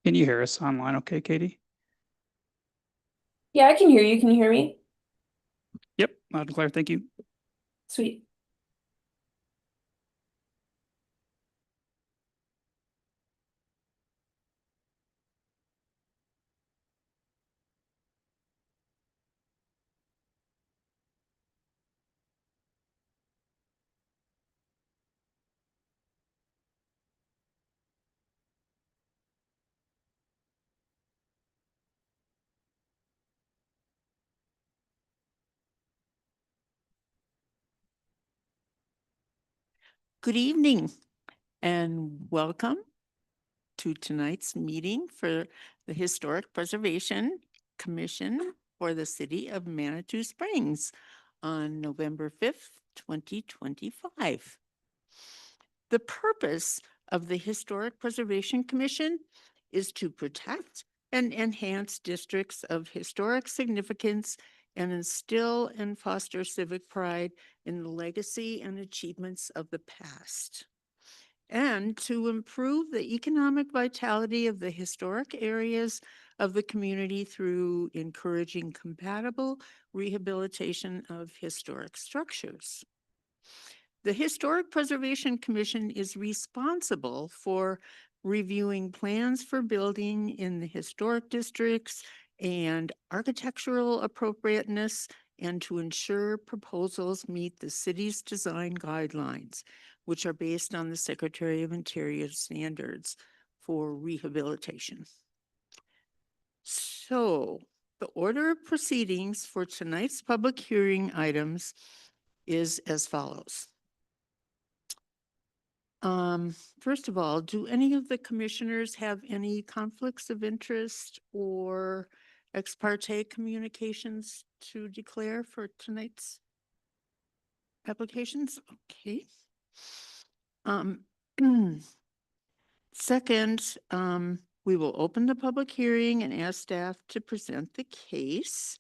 Can you hear us online okay, Katie? Yeah, I can hear you. Can you hear me? Yep, loud and clear, thank you. Sweet. Good evening and welcome to tonight's meeting for the Historic Preservation Commission for the City of Manitou Springs on November 5th, 2025. The purpose of the Historic Preservation Commission is to protect and enhance districts of historic significance and instill and foster civic pride in the legacy and achievements of the past, and to improve the economic vitality of the historic areas of the community through encouraging compatible rehabilitation of historic structures. The Historic Preservation Commission is responsible for reviewing plans for building in the historic districts and architectural appropriateness, and to ensure proposals meet the city's design guidelines, which are based on the Secretary of Interior standards for rehabilitation. So, the order of proceedings for tonight's public hearing items is as follows. First of all, do any of the commissioners have any conflicts of interest or ex parte communications to declare for tonight's applications? Okay. Second, we will open the public hearing and ask staff to present the case.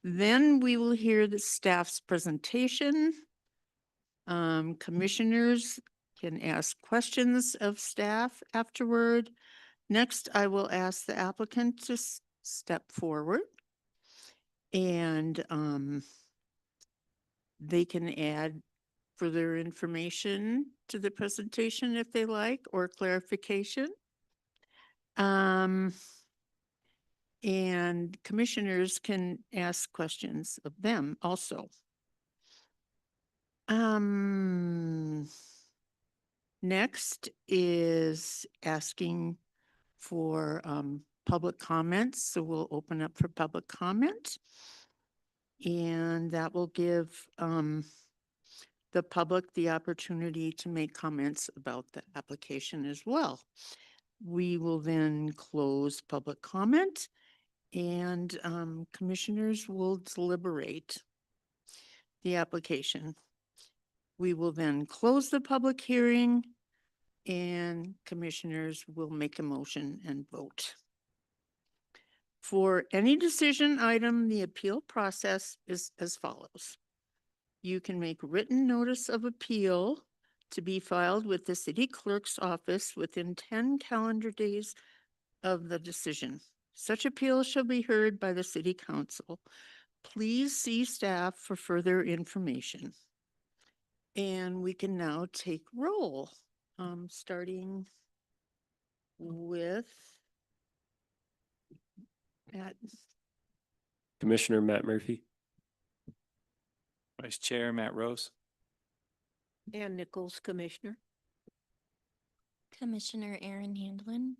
Then we will hear the staff's presentation. Commissioners can ask questions of staff afterward. Next, I will ask the applicant to step forward, and they can add further information to the presentation if they like, or clarification. And commissioners can ask questions of them also. Next is asking for public comments. So we'll open up for public comment, and that will give the public the opportunity to make comments about the application as well. We will then close public comment, and commissioners will deliberate the application. We will then close the public hearing, and commissioners will make a motion and vote. For any decision item, the appeal process is as follows. You can make written notice of appeal to be filed with the city clerk's office within 10 calendar days of the decision. Such appeal shall be heard by the city council. Please see staff for further information. And we can now take roll, starting with Matt. Commissioner Matt Murphy. Vice Chair Matt Rose. And Nichols, Commissioner. Commissioner Aaron Handlin.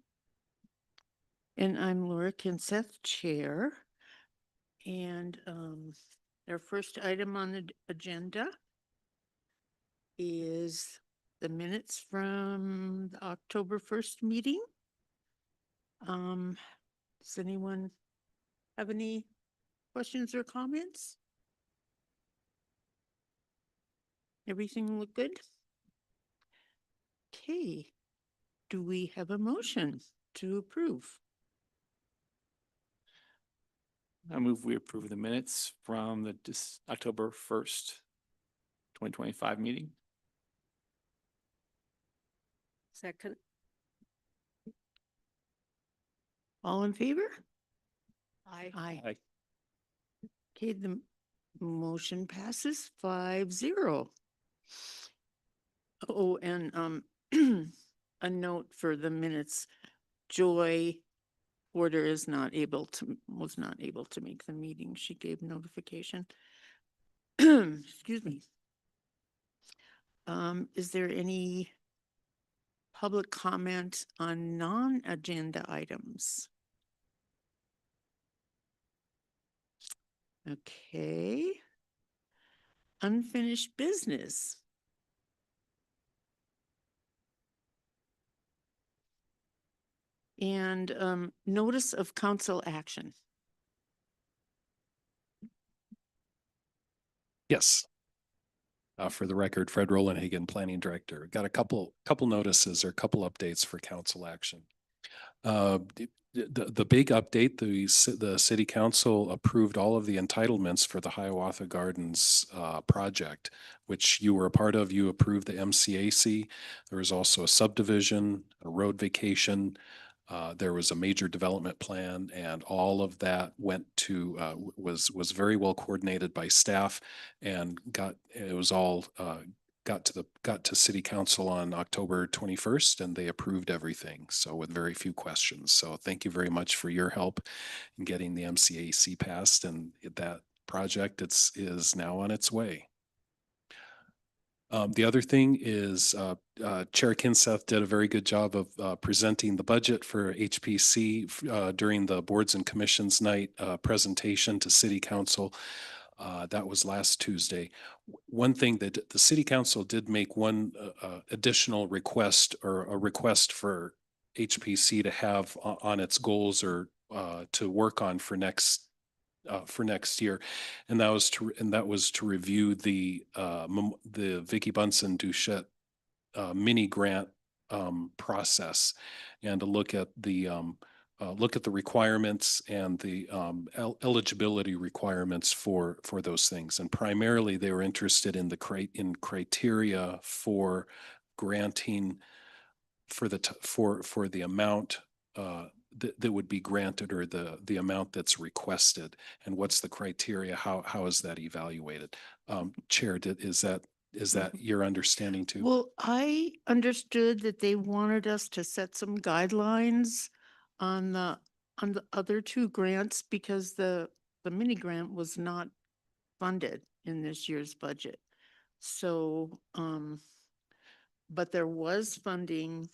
And I'm Laura Kinseth, Chair. And our first item on the agenda is the minutes from the October 1st meeting. Does anyone have any questions or comments? Everything look good? Okay. Do we have a motion to approve? I move we approve the minutes from the October 1st, 2025 meeting. Second. All in favor? Aye. Aye. Okay, the motion passes 5-0. Oh, and a note for the minutes, Joy Porter was not able to make the meeting. She gave notification. Excuse me. Is there any public comment on non-agenda items? Okay. Unfinished business. And notice of council action. Yes. For the record, Fred Rolandhagen, Planning Director. Got a couple notices or a couple updates for council action. The big update, the city council approved all of the entitlements for the Hiawatha Gardens project, which you were a part of. You approved the MCAC. There was also a subdivision, a road vacation. There was a major development plan, and all of that went to was very well coordinated by staff, and got to city council on October 21st, and they approved everything. So with very few questions. So thank you very much for your help in getting the MCAC passed, and that project is now on its way. The other thing is Chair Kinseth did a very good job of presenting the budget for HPC during the Boards and Commissions Night presentation to City Council. That was last Tuesday. One thing that the City Council did make one additional request, or a request for HPC to have on its goals, or to work on for next year, and that was to review the Vicky Bunsen Duchette mini grant process, and to look at the requirements and the eligibility requirements for those things. And primarily, they were interested in the criteria for granting for the amount that would be granted, or the amount that's requested, and what's the criteria, how is that evaluated? Chair, is that your understanding too? Well, I understood that they wanted us to set some guidelines on the other two grants, because the mini grant was not funded in this year's budget. So, but there was funding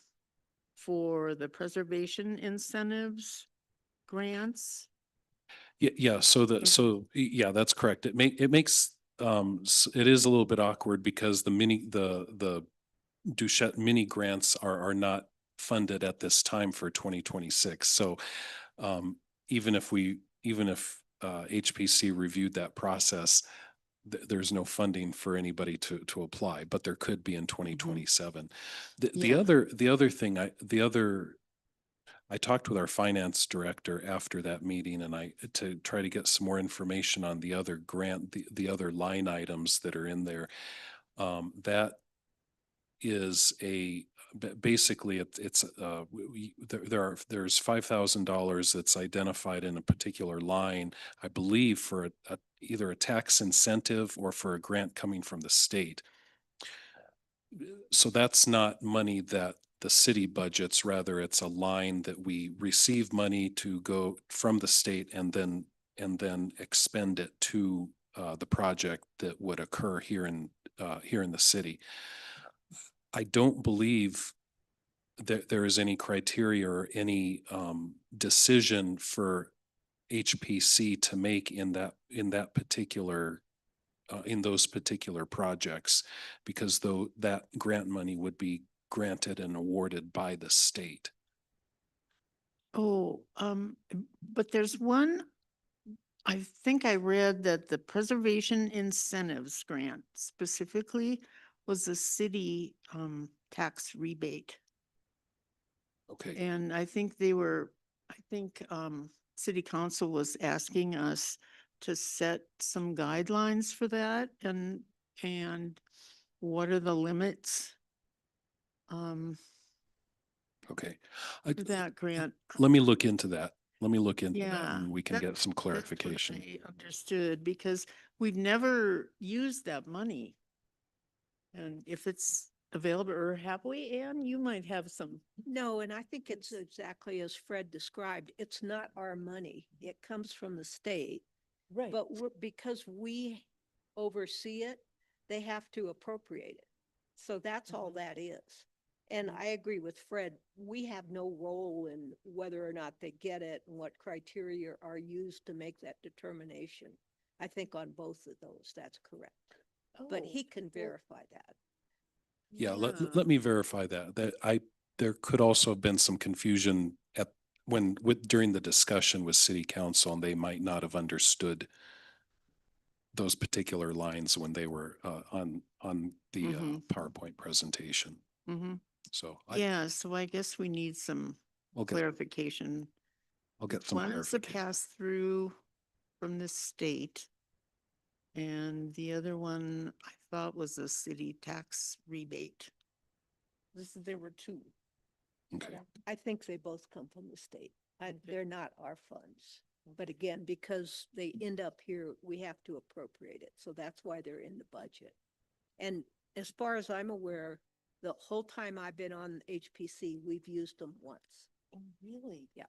for the preservation incentives grants. Yeah, yeah, that's correct. It makes it is a little bit awkward, because the Duchette mini grants are not funded at this time for 2026. So even if HPC reviewed that process, there's no funding for anybody to apply, but there could be in 2027. Yeah. The other thing, I talked with our finance director after that meeting, and to try to get some more information on the other grant, the other line items that are in there. That is basically there's $5,000 that's identified in a particular line, I believe, for either a tax incentive or for a grant coming from the state. So that's not money that the city budgets, rather it's a line that we receive money to go from the state, and then expend it to the project that would occur here in the city. I don't believe that there is any criteria or any decision for HPC to make in that particular in those particular projects, because though that grant money would be granted and awarded by the state. Oh, but there's one, I think I read that the preservation incentives grant specifically was a city tax rebate. Okay. And I think city council was asking us to set some guidelines for that, and what are the limits Okay. for that grant? Let me look into that. Let me look into that Yeah, and we can that- get some That's what clarification. I understood, because we've never used that money. And if it's available, or have we, Anne, you might have some. No, and I think it's exactly as Fred described. It's not our money. It comes from the state. Right. But because we oversee it, they have to appropriate it. So that's all Mhm. that is. And I agree with Fred, we have no role in whether or not they get it and what criteria are used to make that determination. I think on both of those, that's correct. But he can verify that. Yeah, let me verify that, there could also have been some confusion during the discussion with city council, and they might not have understood those particular lines when they were on the Mhm. PowerPoint presentation. Mm-hmm. So Yeah, so I guess we need some I'll get clarification. some One is a clarification. pass through from the state. And the other one I thought was a city tax rebate. There were two. Okay. I think they both come from the state. They're not our funds. But again, because they end up here, we have to appropriate it. So that's why they're in the budget. And as far as I'm aware, the whole time I've been on HPC, we've used them once. Oh, really? Yeah.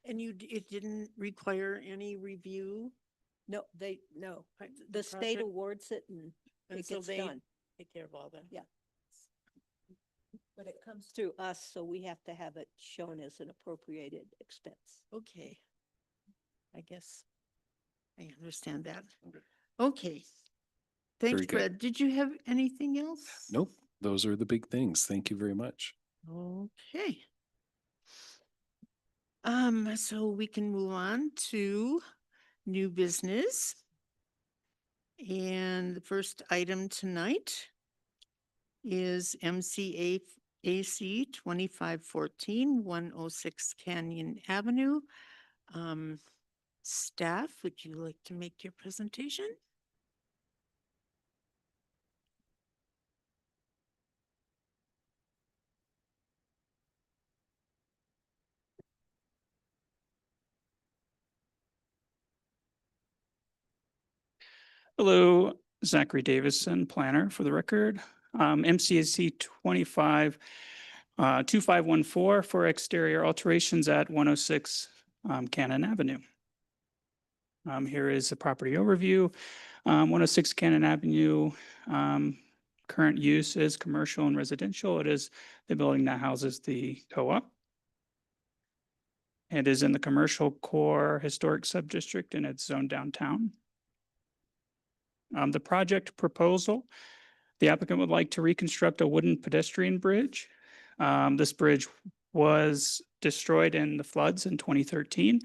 And it didn't require any review? No, no. The state project? awards it and it so gets they done. take care of all that? Yeah. But it comes through us, so we have to have it shown as an appropriated expense. Okay. I guess I understand that. Okay. Thanks, Very good. Fred. Did you have anything else? Nope, those are the big things. Thank you very much. Okay. So we can move on to new business. And the first item tonight is MCA AC 2514-106 Canyon Avenue. Staff, would you like to make your presentation? Hello, Zachary Davison, planner for the record. MCAC 2514 for exterior alterations at 106 Cannon Avenue. Here is a property overview. 106 Cannon Avenue, current use is commercial and residential. It is the building that houses the co-op. It is in the commercial core historic subdistrict and it's zoned downtown. The project proposal, the applicant would like to reconstruct a wooden pedestrian bridge. This bridge was destroyed in the floods in 2013.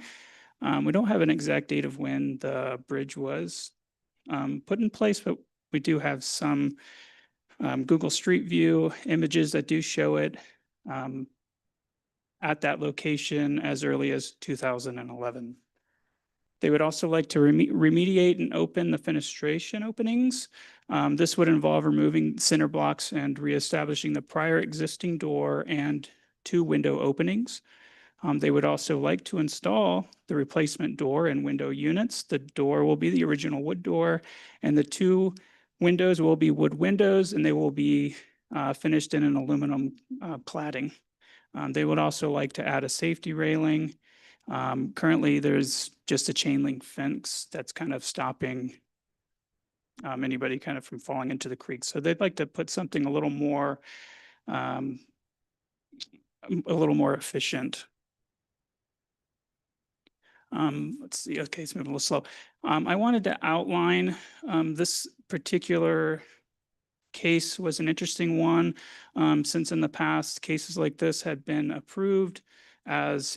We don't have an exact date of when the bridge was put in place, but we do have some Google Street View images that do show it at that location as early as 2011. They would also like to remediate and open the fenestration openings. This would involve removing cinder blocks and reestablishing the prior existing door and 2 window openings. They would also like to install the replacement door and window units. The door will be the original wood door, and the 2 windows will be wood windows, and they will be finished in an aluminum cladding. They would also like to add a safety railing. Currently, there's just a chain link fence that's kind of stopping anybody kind of from falling into the creek. So they'd like to put something a little more efficient. Let's see. Okay, it's moving a little slow. I wanted to outline this particular case was an interesting one, since in the past cases like this had been approved as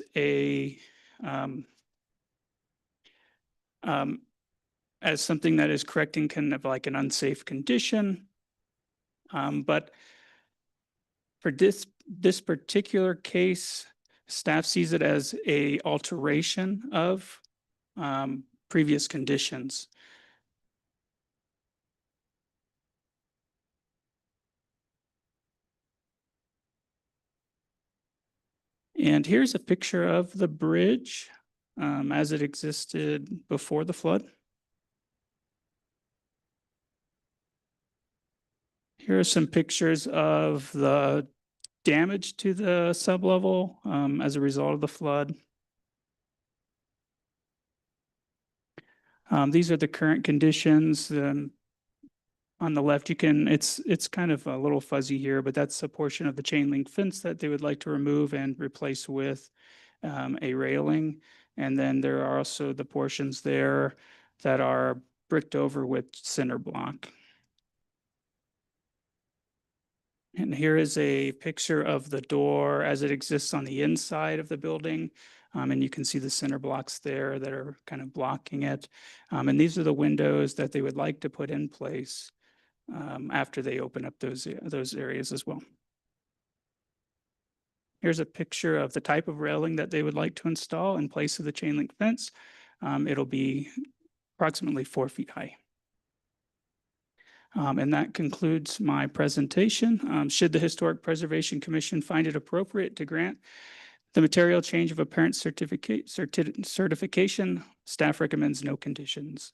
as something that is correcting kind of like an unsafe condition. But for this particular case, staff sees it as a alteration of previous conditions. And here's a picture of the bridge. as it existed before the flood. Here are some pictures of the damage to the sublevel as a result of the flood. These are the current conditions. On the left, it's kind of a little fuzzy here, but that's a portion of the chain link fence that they would like to remove and replace with a railing. And then there are also the portions there that are bricked over with cinder block. And here is a picture of the door as it exists on the inside of the building. And you can see the cinder blocks there that are kind of blocking it. And these are the windows that they would like to put in place after they open up those areas as well. Here's a picture of the type of railing that they would like to install in place of the chain link fence. It'll be approximately 4 feet high. And that concludes my presentation. Should the Historic Preservation Commission find it appropriate to grant the material change of apparent certification, staff recommends no conditions.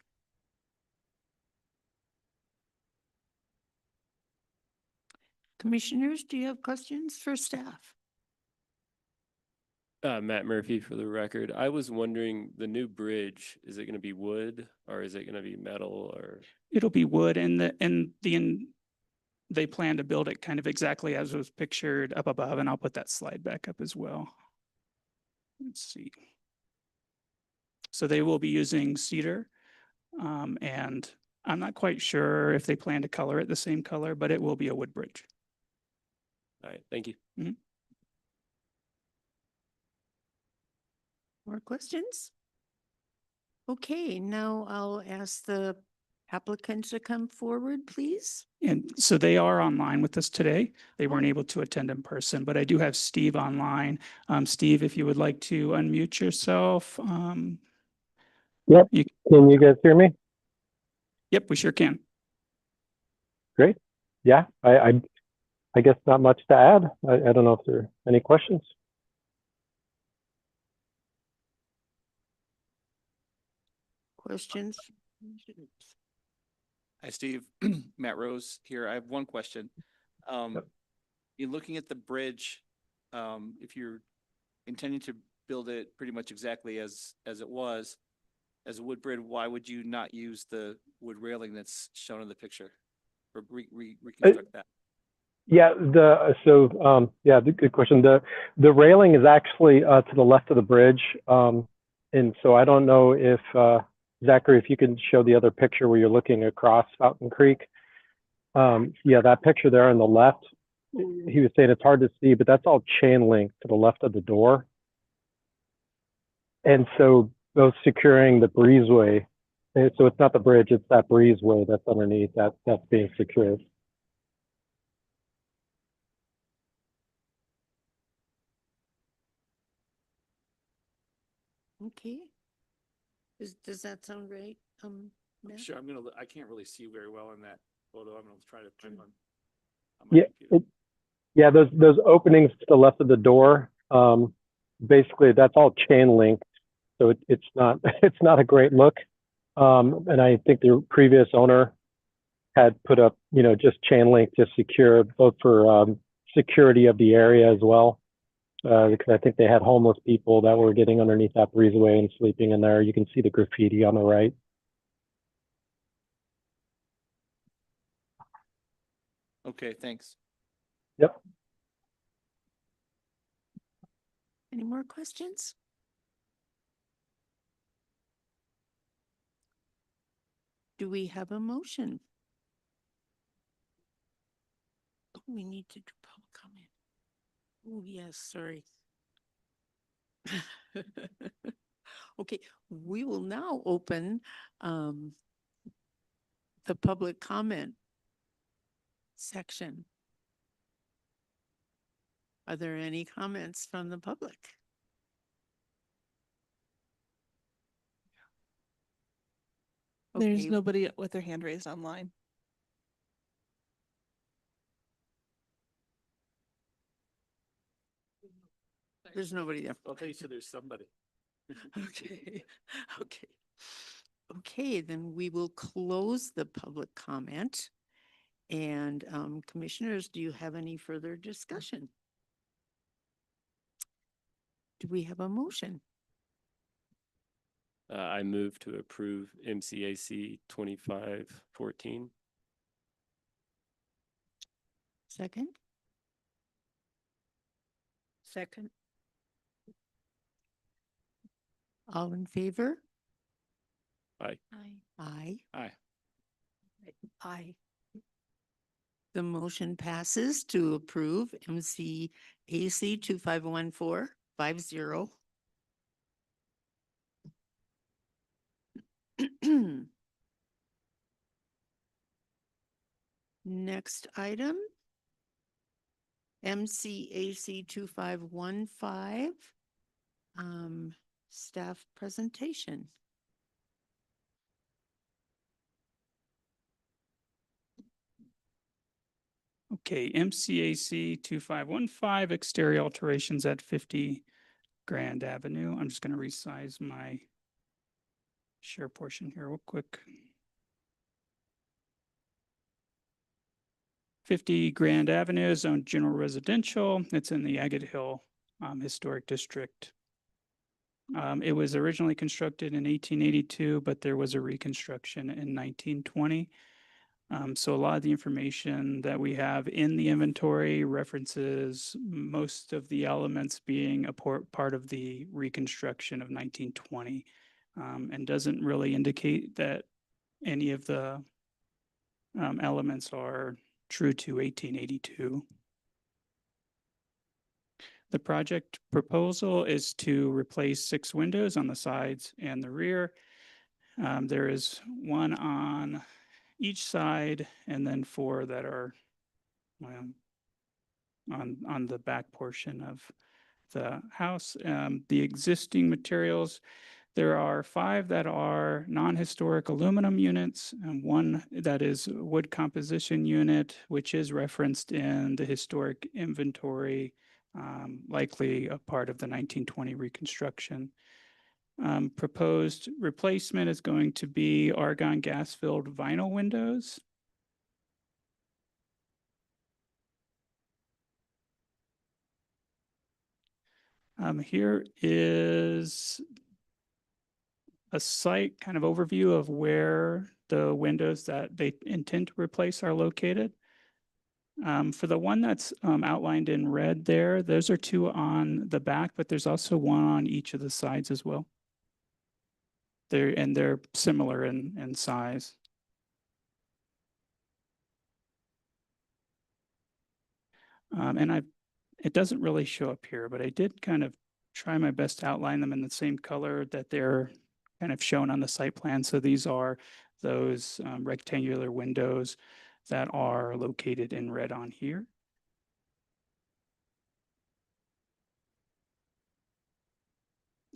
Commissioners, do you have questions for staff? Matt Murphy for the record. I was wondering, the new bridge, is it going to be wood or is it going to be metal or? It'll be wood they plan to build it kind of exactly as was pictured up above, and I'll put that slide back up as well. Let's see. So they will be using cedar, and I'm not quite sure if they plan to color it the same color, but it will be a wood bridge. All right, thank you. More questions? Okay, now I'll ask the applicants to come forward, please. And so they are online with us today. They weren't able to attend in person, but I do have Steve online. Steve, if you would like to unmute yourself. Yep. Can you guys hear me? Yep, we sure can. Great. Yeah, I guess not much to add. I don't know if there are any questions. Questions? Hi, Steve. Matt Rose here. I have one question. Yep. In looking at the bridge, if you're intending to build it pretty much exactly as it was, as a wood bridge, why would you not use the wood railing that's shown in the picture? Or reconstruct that? Yeah, good question. The railing is actually to the left of the bridge. And so I don't know if Zachary, if you can show the other picture where you're looking across Fountain Creek. Yeah, that picture there on the left, he was saying it's hard to see, but that's all chain link to the left of the door. And so those securing the breezeway, and so it's not the bridge, it's that breezeway that's underneath that's being secured. Okay. Does that sound right? Matt? Sure, I can't really see very well in that photo. I'm gonna try to put it on Yeah, my computer. yeah, those openings to the left of the door, basically that's all chain linked, so it's not it's not a great look. And I think the previous owner had put up, just chain link to secure both for security of the area as well, because I think they had homeless people that were getting underneath that breezeway and sleeping in there. You can see the graffiti on the right. Okay, thanks. Yep. Any more questions? Do we have a motion? Oh, we need to do public comment. Oh, yes, sorry. Okay, we will now open the public comment section. Are there any comments from the public? There's Okay, nobody with their hand raised online. there's nobody there. Okay, so there's somebody. Okay, okay. Okay, then we will close the public comment. And commissioners, do you have any further discussion? Do we have a motion? I move to approve MCAC 2514. Second? Second, All in favor? Aye. Aye. Aye. aye. The motion passes to approve MCAC 251450. Next item. MCAC 2515. Staff presentation. Okay, MCAC 2515, exterior alterations at 50 Grand Avenue. I'm just going to resize my share portion here real quick. 50 Grand Avenue is zoned general residential. It's in the Agate Hill Historic District. It was originally constructed in 1882, but there was a reconstruction in 1920. So a lot of the information that we have in the inventory references most of the elements being a part of the reconstruction of 1920, and doesn't really indicate that any of the elements are true to 1882. The project proposal is to replace 6 windows on the sides and the rear. There is one on each side and then 4 that are on the back portion of the house. The existing materials, there are 5 that are non-historic aluminum units and 1 that is wood composition unit, which is referenced in the historic inventory, likely a part of the 1920 reconstruction. Proposed replacement is going to be argon gas-filled vinyl windows. Here is a site kind of overview of where the windows that they intend to replace are located. For the one that's outlined in red there, those are 2 on the back, but there's also 1 on each of the sides as well. They're similar in size. And it doesn't really show up here, but I did kind of try my best to outline them in the same color that they're kind of shown on the site plan. So these are those rectangular windows that are located in red on here.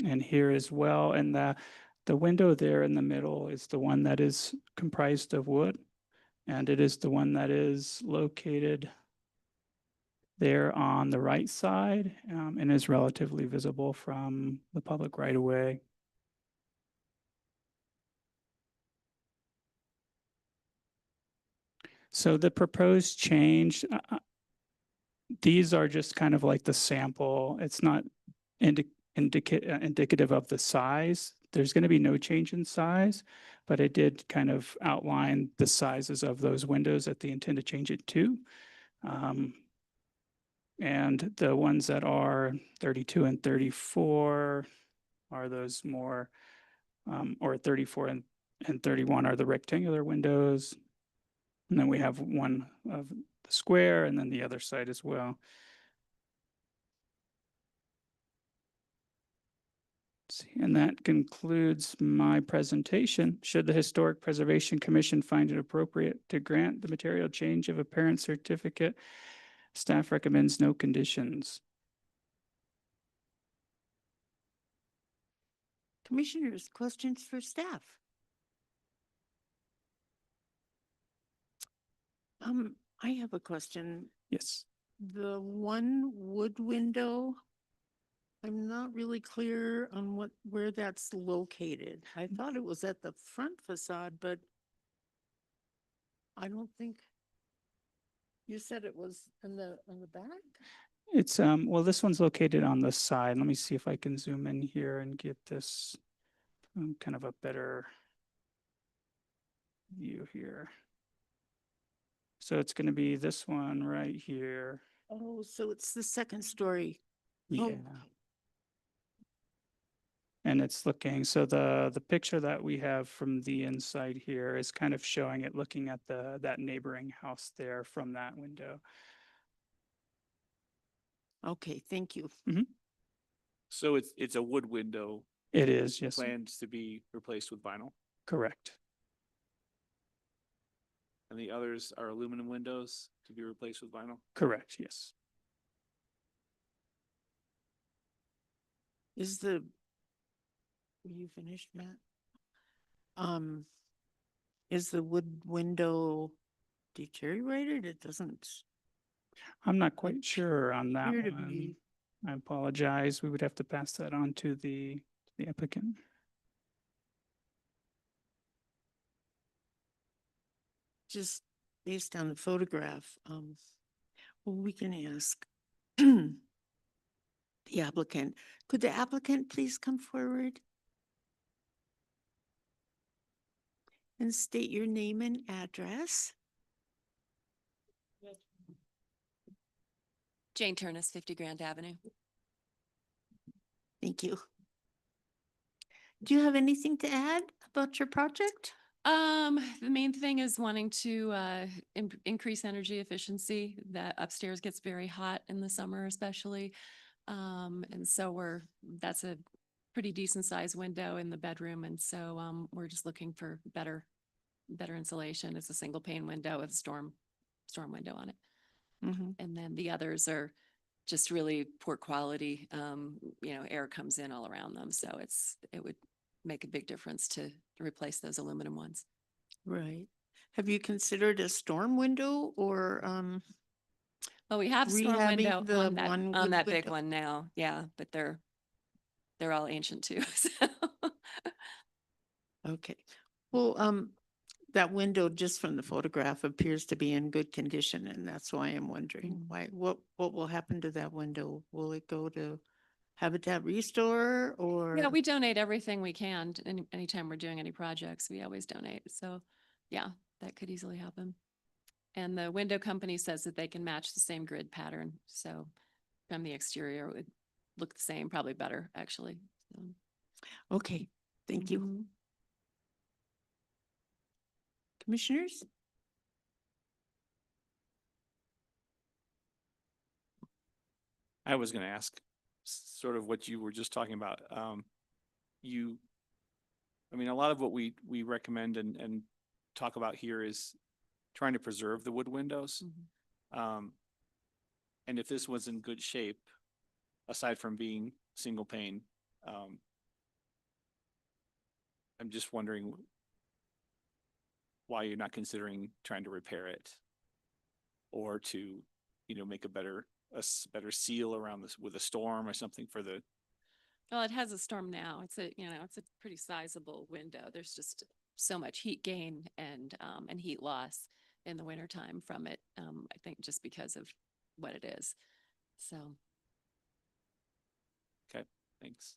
And here as well, and the window there in the middle is the one that is comprised of wood, and it is the one that is located there on the right side, and is relatively visible from the public right of way. So the proposed change, these are just kind of like the sample. It's not indicative of the size. There's going to be no change in size, but I did kind of outline the sizes of those windows that they intend to change it to. And the ones that are 32 and 34 are those more, or 34 and 31 are the rectangular windows. And then we have one of the square and then the other side as well. See, and that concludes my presentation. Should the Historic Preservation Commission find it appropriate to grant the material change of a parent certificate, staff recommends no conditions. Commissioners, questions for staff? I have a question. Yes. The one wood window I'm not really clear on where that's located. I thought it was at the front facade, but I don't think you said it was in the back? It's, well, this one's located on the side. Let me see if I can zoom in here and get this kind of a better view here. So it's going to be this one right here. Oh, so it's the second story. Yeah. Oh. And it's looking, so the picture that we have from the inside here is kind of showing it looking at that neighboring house there from that window. Okay, thank you. So it's a wood window It is, yes, sir. planned to be replaced with vinyl, Correct. and the others are aluminum windows to be replaced with vinyl. Correct, yes. Were you finished, Matt? Is the wood window deteriorated? It doesn't I'm not quite sure on that appear to one. be. I apologize. We would have to pass that on to the applicant. Just based on the photograph, well, we can ask the applicant. Could the applicant please come forward? And state your name and address. Jane Turnus, 50 Grand Avenue. Thank you. Do you have anything to add about your project? The main thing is wanting to increase energy efficiency. That upstairs gets very hot in the summer especially. And so that's a pretty decent sized window in the bedroom. And so we're just looking for better insulation. It's a single pane window with a storm window on it. And then the others are just really poor quality. Air comes in all around them. So it would make a big difference to replace those aluminum ones. Right. Have you considered a storm window or Well, we have storm rehabbing window the on one on wood that big window? one now. Yeah, but they're all ancient too. So. Okay. Well, that window just from the photograph appears to be in good condition, and that's why I'm wondering what will happen to that window? Will it go to Habitat Restore or? Yeah, we donate everything we can. Anytime we're doing any projects, we always donate. So yeah, that could easily happen. And the window company says that they can match the same grid pattern. So from the exterior, it would look the same, probably better, actually. So. Okay, thank you. Mhm. Commissioners? I was going to ask sort of what you were just talking about. A lot of what we recommend and talk about here is trying to preserve the wood windows. And if this was in good shape, aside from being single pane, I'm just wondering why you're not considering trying to repair it or to, make a better seal around this with a storm or something for the. Well, it has a storm now. It's a pretty sizable window. There's just so much heat gain and heat loss in the wintertime from it. I think just because of what it is. So. Okay, thanks.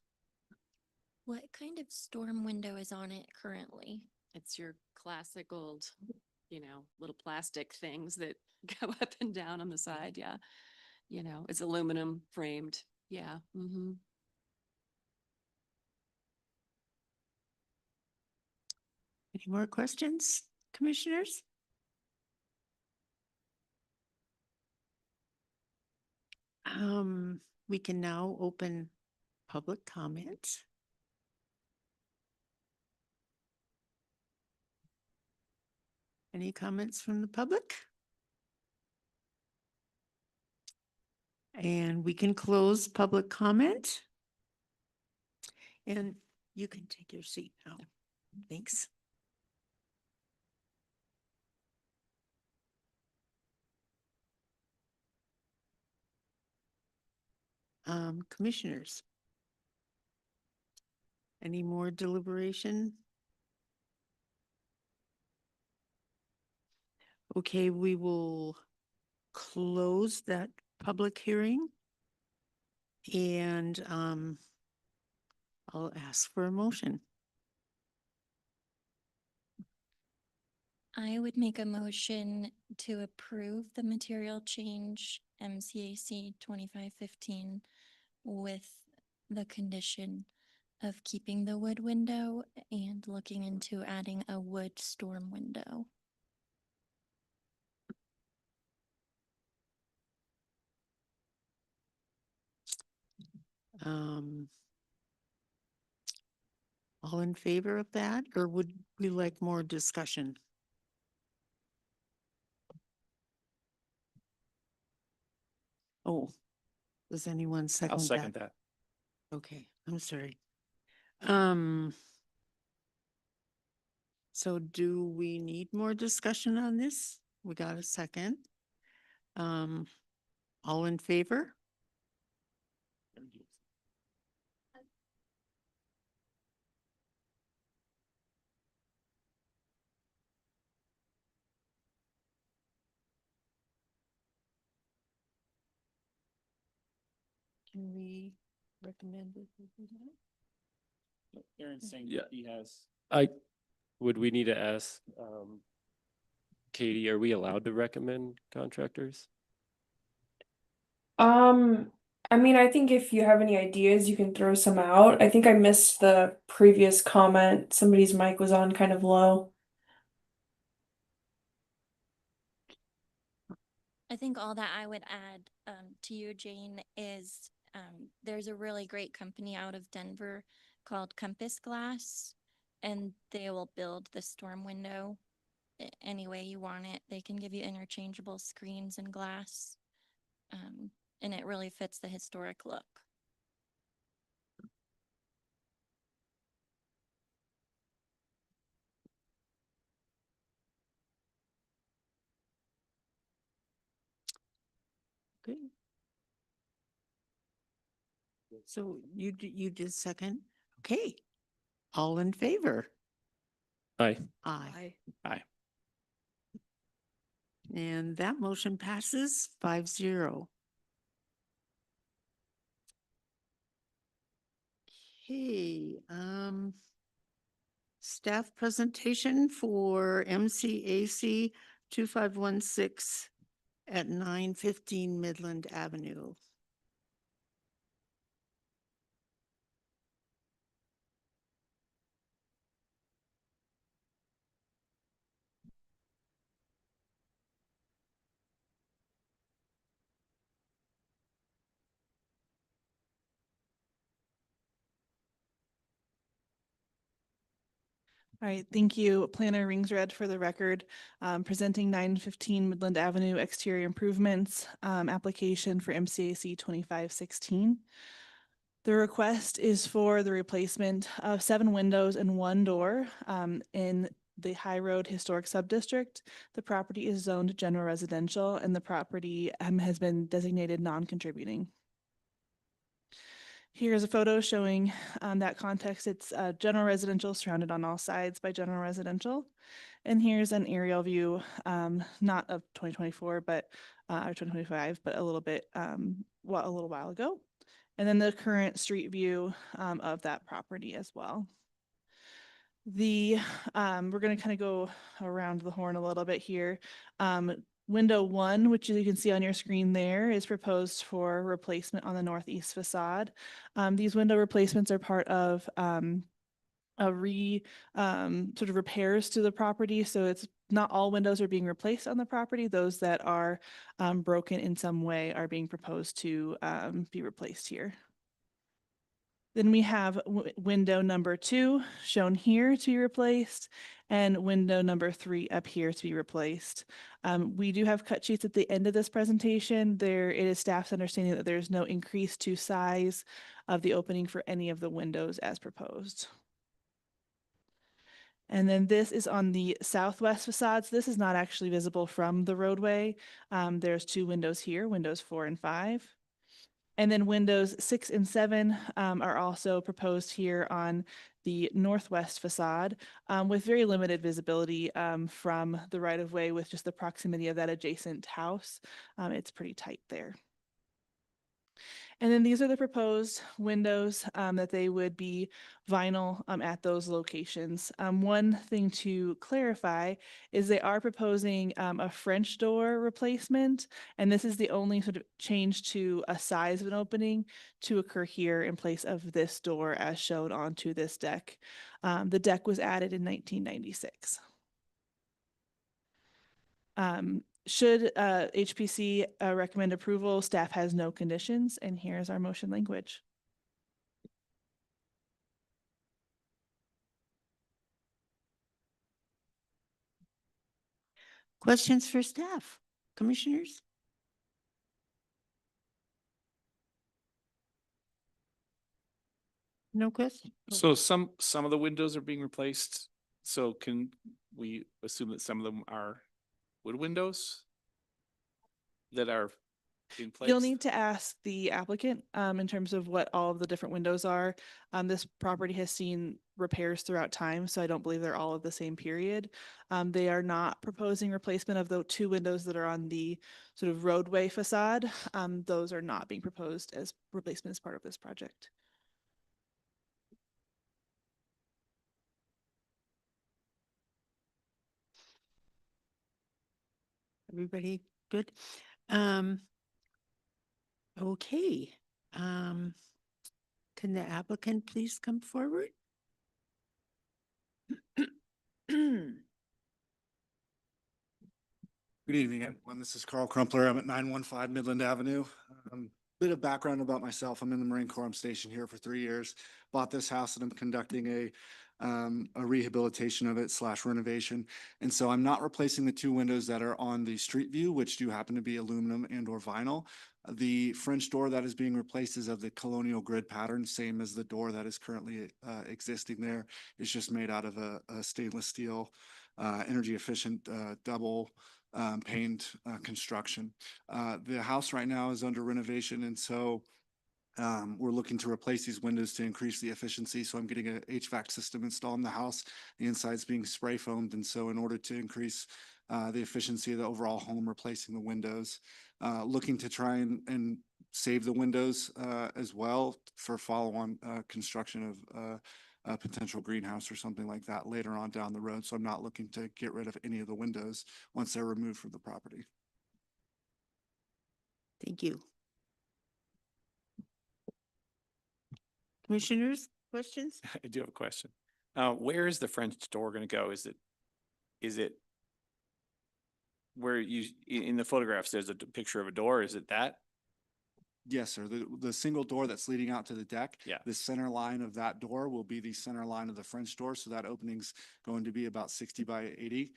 What kind of storm window is on it currently? It's your classic old, little plastic things that go up and down on the side. Yeah. It's aluminum framed. Yeah. Mm-hmm. Any more questions, commissioners? We can now open public comment. Any comments from the public? And we can close public comment. And you can take your seat now. Thanks. Commissioners, Any more deliberation? Okay, we will close that public hearing. And I'll ask for a motion. I would make a motion to approve the material change MCAC 2515 with the condition of keeping the wood window and looking into adding a wood storm window. Um, all in favor of that, or would we like more discussion? Oh, does anyone second that? I'll second that. Okay, I'm sorry. So do we need more discussion on this? We got a second. All in favor? Can we recommend it? Aaron's saying Yeah. he has. Would we need to ask, Katie, are we allowed to recommend contractors? I mean, I think if you have any ideas, you can throw some out. I think I missed the previous comment. Somebody's mic was on kind of low. I think all that I would add to you, Jane, is there's a really great company out of Denver called Compass Glass, and they will build the storm window any way you want it. They can give you interchangeable screens and glass, and it really fits the historic look. Okay. So you did second? Okay. All in favor? Aye. Aye. Aye. And that motion passes 5-0. Okay, staff presentation for MCAC 2516 at 915 Midland Avenue. All right, thank you. Planner Ringsred for the record, presenting 915 Midland Avenue exterior improvements, application for MCAC 2516. The request is for the replacement of 7 windows and 1 door in the High Road Historic Subdistrict. The property is zoned general residential and the property has been designated non-contributing. Here's a photo showing that context. It's general residential surrounded on all sides by general residential. And here's an aerial view, not of 2024, but or 2025, but a little bit, a little while ago. And then the current street view of that property as well. We're going to kind of go around the horn a little bit here. Window 1, which you can see on your screen there, is proposed for replacement on the northeast facade. These window replacements are part of sort of repairs to the property. So it's not all windows are being replaced on the property. Those that are broken in some way are being proposed to be replaced here. Then we have window number 2 shown here to be replaced and window number 3 up here to be replaced. We do have cut sheets at the end of this presentation. It is staff's understanding that there's no increase to size of the opening for any of the windows as proposed. And then this is on the southwest facades. This is not actually visible from the roadway. There's 2 windows here, windows 4 and 5. And then windows 6 and 7 are also proposed here on the northwest facade with very limited visibility from the right of way with just the proximity of that adjacent house. It's pretty tight there. And then these are the proposed windows that they would be vinyl at those locations. One thing to clarify is they are proposing a French door replacement, and this is the only sort of change to a size of an opening to occur here in place of this door as shown onto this deck. The deck was added in 1996. Should HPC recommend approval, staff has no conditions, and here's our motion language. Questions for staff, commissioners? No question? So some of the windows are being replaced. So can we assume that some of them are wood windows that are in place? You'll need to ask the applicant in terms of what all of the different windows are. This property has seen repairs throughout time, so I don't believe they're all of the same period. They are not proposing replacement of the 2 windows that are on the sort of roadway facade. Those are not being proposed as replacement as part of this project. Everybody good? Okay. Can the applicant please come forward? Good evening, everyone. This is Carl Crumpler. I'm at 915 Midland Avenue. Bit of background about myself. I'm in the Marine Corps. I'm stationed here for 3 years. Bought this house and I'm conducting a rehabilitation of it / renovation. And so I'm not replacing the 2 windows that are on the street view, which do happen to be aluminum and or vinyl. The French door that is being replaced is of the colonial grid pattern, same as the door that is currently existing there. It's just made out of a stainless steel, energy efficient double paned construction. The house right now is under renovation, and so we're looking to replace these windows to increase the efficiency. So I'm getting a HVAC system installed in the house. The inside's being spray foamed, and so in order to increase the efficiency of the overall home, replacing the windows, looking to try and save the windows as well for follow-on construction of a potential greenhouse or something like that later on down the road. So I'm not looking to get rid of any of the windows once they're removed from the property. Thank you. Commissioners, questions? I do have a question. Where is the French door going to go? Is it where in the photographs, there's a picture of a door? Is it that? Yes, sir. The single door that's leading out to the deck. Yeah. The center line of that door will be the center line of the French door. So that opening's going to be about 60 by 80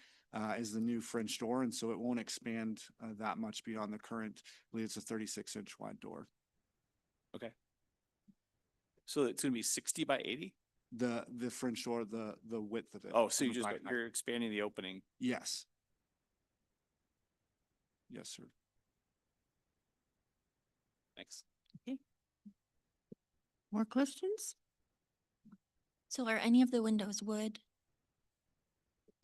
is the new French door. And so it won't expand that much beyond the current, I believe it's a 36-inch wide door. Okay. So it's going to be 60 by 80? The French door, the width of it. Oh, so on the back. you're expanding the opening. Yes. Yes, sir. Thanks. Okay. More questions? So are any of the windows wood?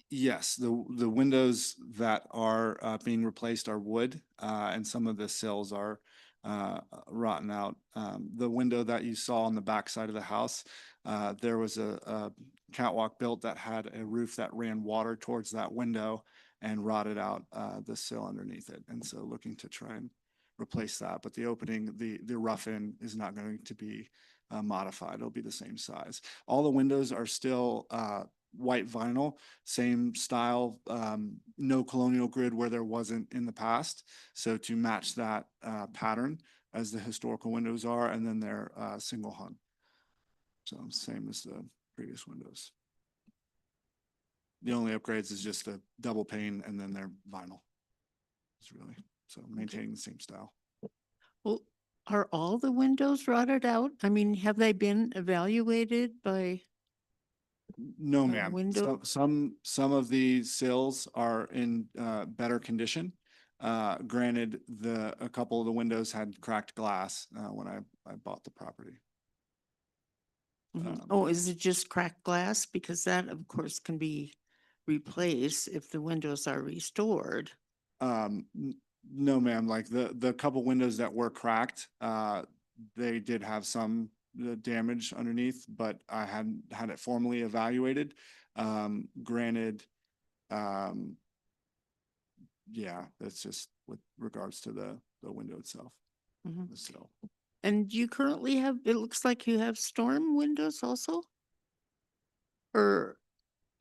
Yes, the windows that are being replaced are wood, and some of the sills are rotten out. The window that you saw on the back side of the house, there was a catwalk built that had a roof that ran water towards that window and rotted out the sill underneath it. And so looking to try and replace that, but the opening, the rough in is not going to be modified. It'll be the same size. All the windows are still white vinyl, same style, no colonial grid where there wasn't in the past. So to match that pattern as the historical windows are, and then they're single hung. So same as the previous windows. The only upgrades is just the double pane and then they're vinyl. It's really, so maintaining the same style. Well, are all the windows rotted out? I mean, have they been evaluated by? No, ma'am. window? Some of the sills are in better condition. Granted, a couple of the windows had cracked glass, when I bought the property. Mhm. Oh, is it just cracked glass? Because that, of course, can be replaced if the windows are restored. No, ma'am, like the couple windows that were cracked, they did have some damage underneath, but I hadn't had it formally evaluated. Granted, yeah, that's just with regards to the window itself. Mhm. So And you currently have, it looks like you have storm windows also? Or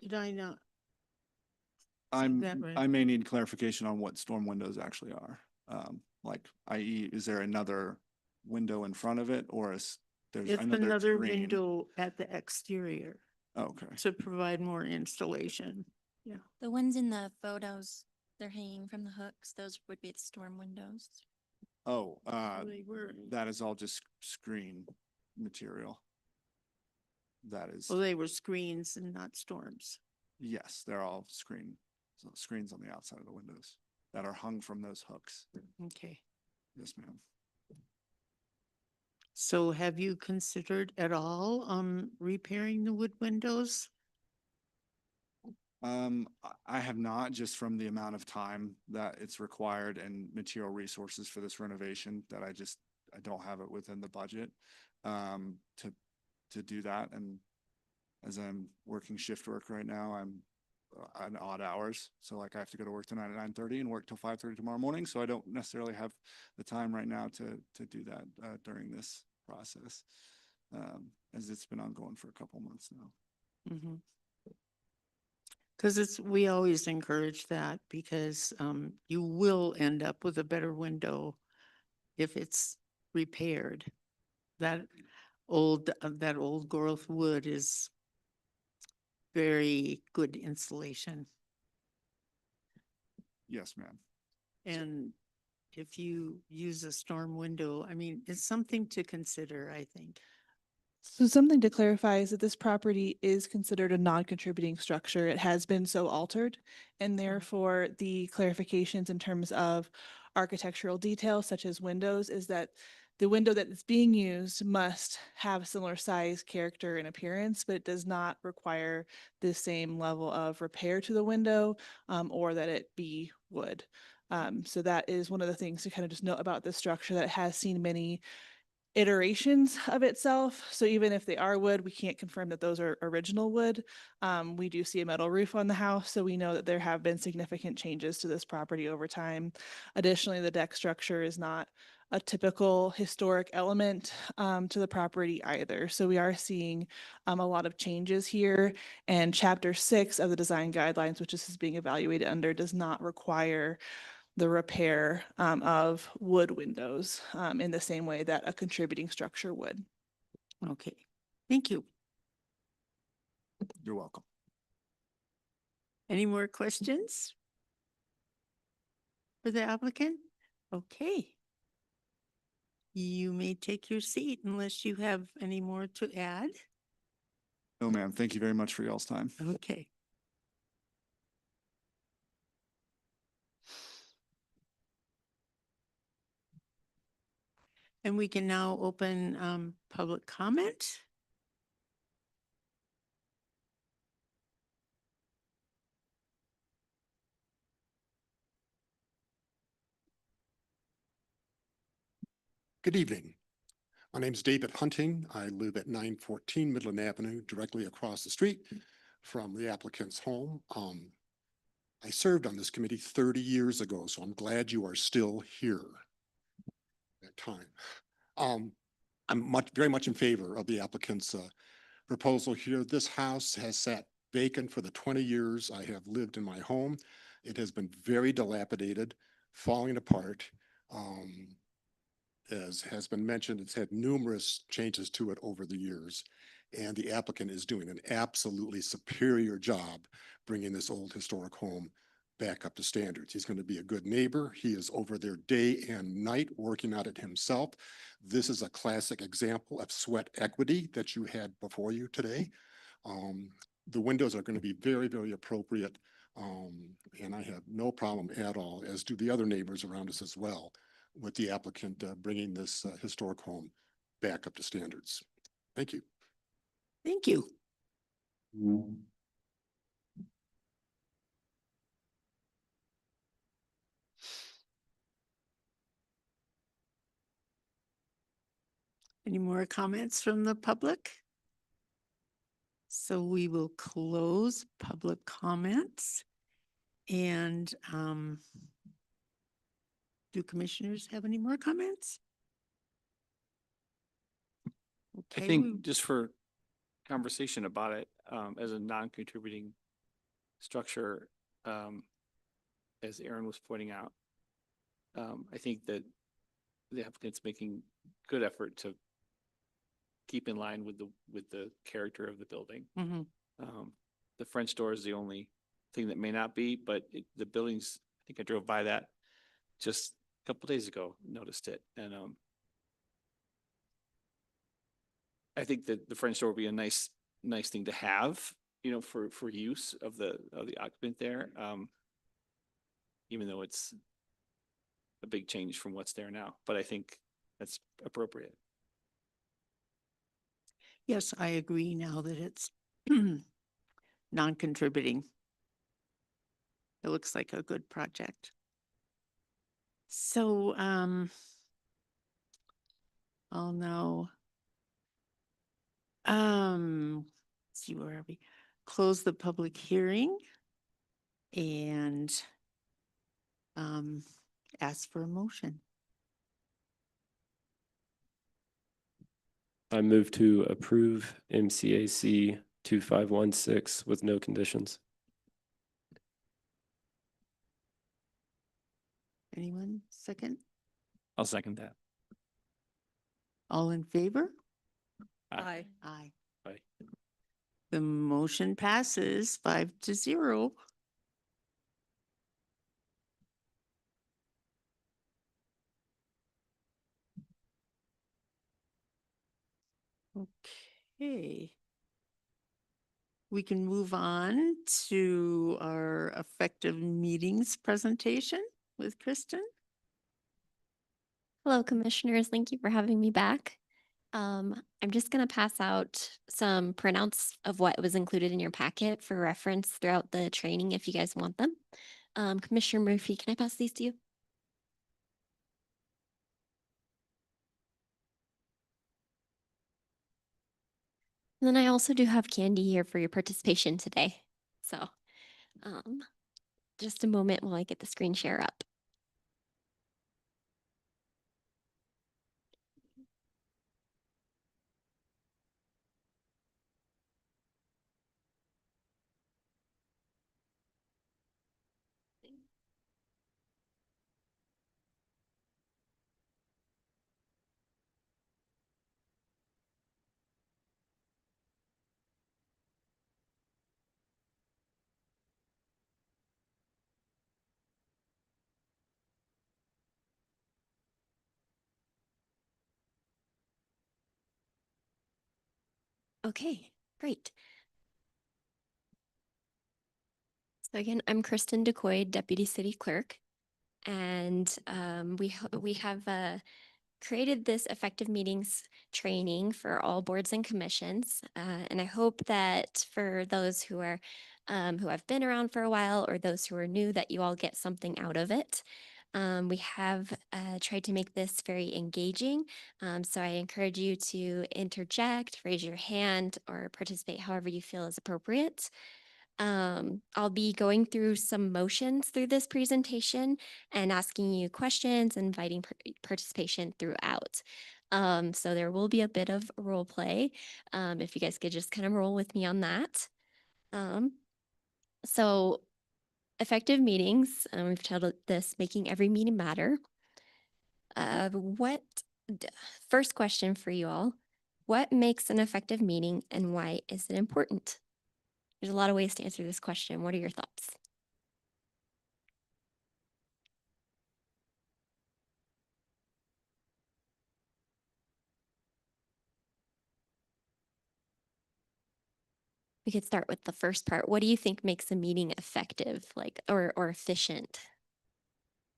did I not? that right? I may need clarification on what storm windows actually are. Like, i.e., is there another window in front of it, or is there's, I It's know there's another screen. window at the exterior Okay, to provide more installation. Yeah. The ones in the photos, they're hanging from the hooks. Those would be the storm windows. oh, They were, that is all just screen material. That is, well, they were screens and not storms. yes, they're all screens on the outside of the windows that are hung from those hooks. Okay. Yes, ma'am. So have you considered at all, repairing the wood windows? I have not, just from the amount of time that it's required and material resources for this renovation, that I don't have it within the budget, to do that. And as I'm working shift work right now, I'm on odd hours. So like I have to go to work tonight at 9:30 and work till 5:30 tomorrow morning. So I don't necessarily have the time right now to do that, during this process. As it's been ongoing for a couple months now. Mm-hmm. Because we always encourage that because you will end up with a better window if it's repaired. That old growth wood is very good insulation. Yes, ma'am. And if you use a storm window, I mean, it's something to consider, I think. So something to clarify is that this property is considered a non-contributing structure. It has been so altered, and therefore the clarifications in terms of architectural details such as windows is that the window that is being used must have similar size, character, and appearance, but it does not require the same level of repair to the window, or that it be wood. So that is one of the things to kind of just note about this structure, that it has seen many iterations of itself. So even if they are wood, we can't confirm that those are original wood. We do see a metal roof on the house, so we know that there have been significant changes to this property over time. Additionally, the deck structure is not a typical historic element to the property either. So we are seeing a lot of changes here. And Chapter 6 of the design guidelines, which this is being evaluated under, does not require the repair of wood windows in the same way that a contributing structure would. Okay, thank you. You're welcome. Any more questions for the applicant? Okay. You may take your seat unless you have any more to add. No, ma'am. Thank you very much for y'all's time. Okay. And we can now open public comment. Good evening. My name is David Hunting. I live at 914 Midland Avenue, directly across the street from the applicant's home. I served on this committee 30 years ago, so I'm glad you are still here at that time. I'm very much in favor of the applicant's proposal here. This house has sat vacant for the 20 years I have lived in my home. It has been very dilapidated, falling apart. As has been mentioned, it's had numerous changes to it over the years, and the applicant is doing an absolutely superior job bringing this old historic home back up to standards. He's going to be a good neighbor. He is over there day and night working on it himself. This is a classic example of sweat equity that you had before you today. The windows are going to be very, very appropriate And I have no problem at all, as do the other neighbors around us as well, with the applicant bringing this historic home back up to standards. Thank you. Thank you. Any more comments from the public? So we will close public comments. And do commissioners have any more comments? I Okay, think just for conversation about it, as a non-contributing structure, as Aaron was pointing out, I think that the applicant's making good effort to keep in line with the character of the building. Mhm. The French door is the only thing that may not be, but the buildings, I think I drove by that just a couple days ago, noticed it. And I think that the French door would be a nice thing to have, for use of the occupant there. Even though it's a big change from what's there now, but I think that's appropriate. Yes, I agree now that it's non-contributing. It looks like a good project. So, I'll now, let's see, where are we? Close the public hearing and ask for a motion. I move to approve MCAC 2516 with no conditions. Anyone second? I'll second that. All in favor? Aye. Aye. Aye. The motion passes 5-0. Okay. We can move on to our effective meetings presentation with Kristen. Hello, commissioners. Thank you for having me back. I'm just going to pass out some printouts of what was included in your packet for reference throughout the training if you guys want them. Commissioner Murphy, can I pass these to you? And then I also do have candy here for your participation today. So, just a moment while I get the screen share up. Okay, great. So again, I'm Kristen DeCoy, Deputy City Clerk, and we have created this effective meetings training for all boards and commissions, and I hope that for those who are who have been around for a while or those who are new, that you all get something out of it. We have tried to make this very engaging, so I encourage you to interject, raise your hand, or participate however you feel is appropriate. I'll be going through some motions through this presentation and asking you questions, inviting participation throughout. So there will be a bit of role play. If you guys could just kind of roll with me on that. So effective meetings, we've titled this Making Every Meeting Matter. First question for you all, what makes an effective meeting and why is it important? There's a lot of ways to answer this question. What are your thoughts? we could start with the first part. What do you think makes a meeting effective, like, or efficient?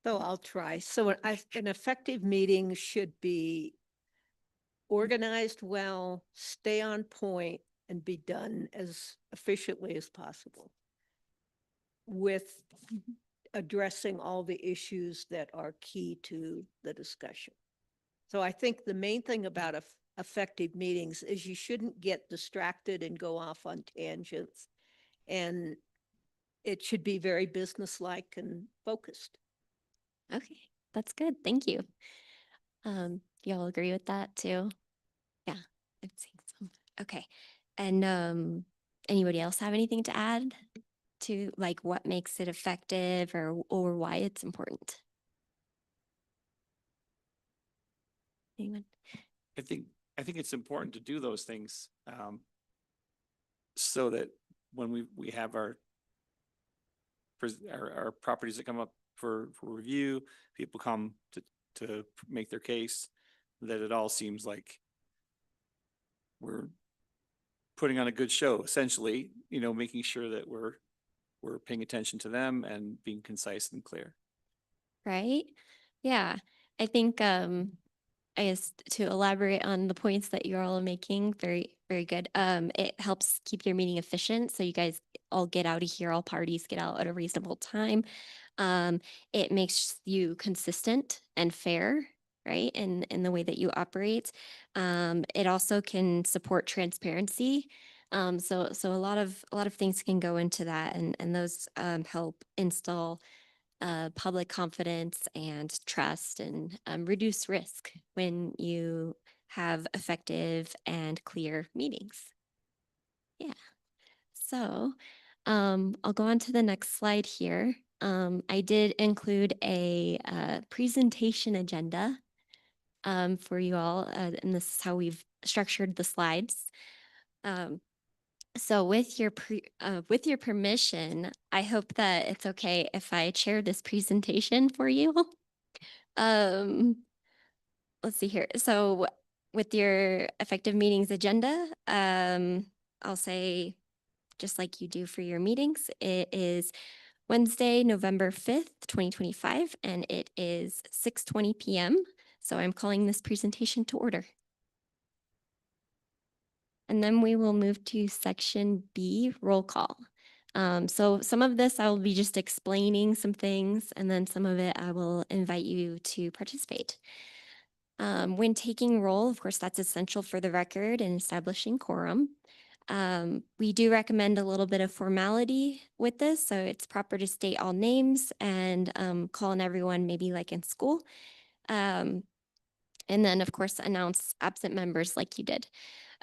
So I'll try. So an effective meeting should be organized well, stay on point, and be done as efficiently as possible with addressing all the issues that are key to the discussion. So I think the main thing about effective meetings is you shouldn't get distracted and go off on tangents. And it should be very businesslike and focused. Okay, that's good. Thank you. Y'all agree with that too? Yeah, I've seen some. Okay. And anybody else have anything to add to like what makes it effective or why it's important? Anyone? I think it's important to do those things, so that when we have our properties that come up for review, people come to make their case, that it all seems like we're putting on a good show, essentially, making sure that we're paying attention to them and being concise and clear. Right? Yeah. I think I guess to elaborate on the points that you're all making, very, very good. It helps keep your meeting efficient. So you guys all get out of here, all parties get out at a reasonable time. It makes you consistent and fair, right? In the way that you operate. It also can support transparency. So a lot of things can go into that, and those help install public confidence and trust, and reduce risk when you have effective and clear meetings. Yeah. So I'll go on to the next slide here. I did include a presentation agenda for you all, and this is how we've structured the slides. So with your permission, I hope that it's okay if I share this presentation for you. Let's see here. So with your effective meetings agenda, I'll say, just like you do for your meetings, it is Wednesday, November 5th, 2025, and it is 6:20 p.m. So I'm calling this presentation to order. And then we will move to section B, roll call. So some of this I will be just explaining some things, and then some of it I will invite you to participate. When taking roll, of course, that's essential for the record and establishing quorum. We do recommend a little bit of formality with this, so it's proper to state all names and call on everyone, maybe like in school. And then, of course, announce absent members like you did,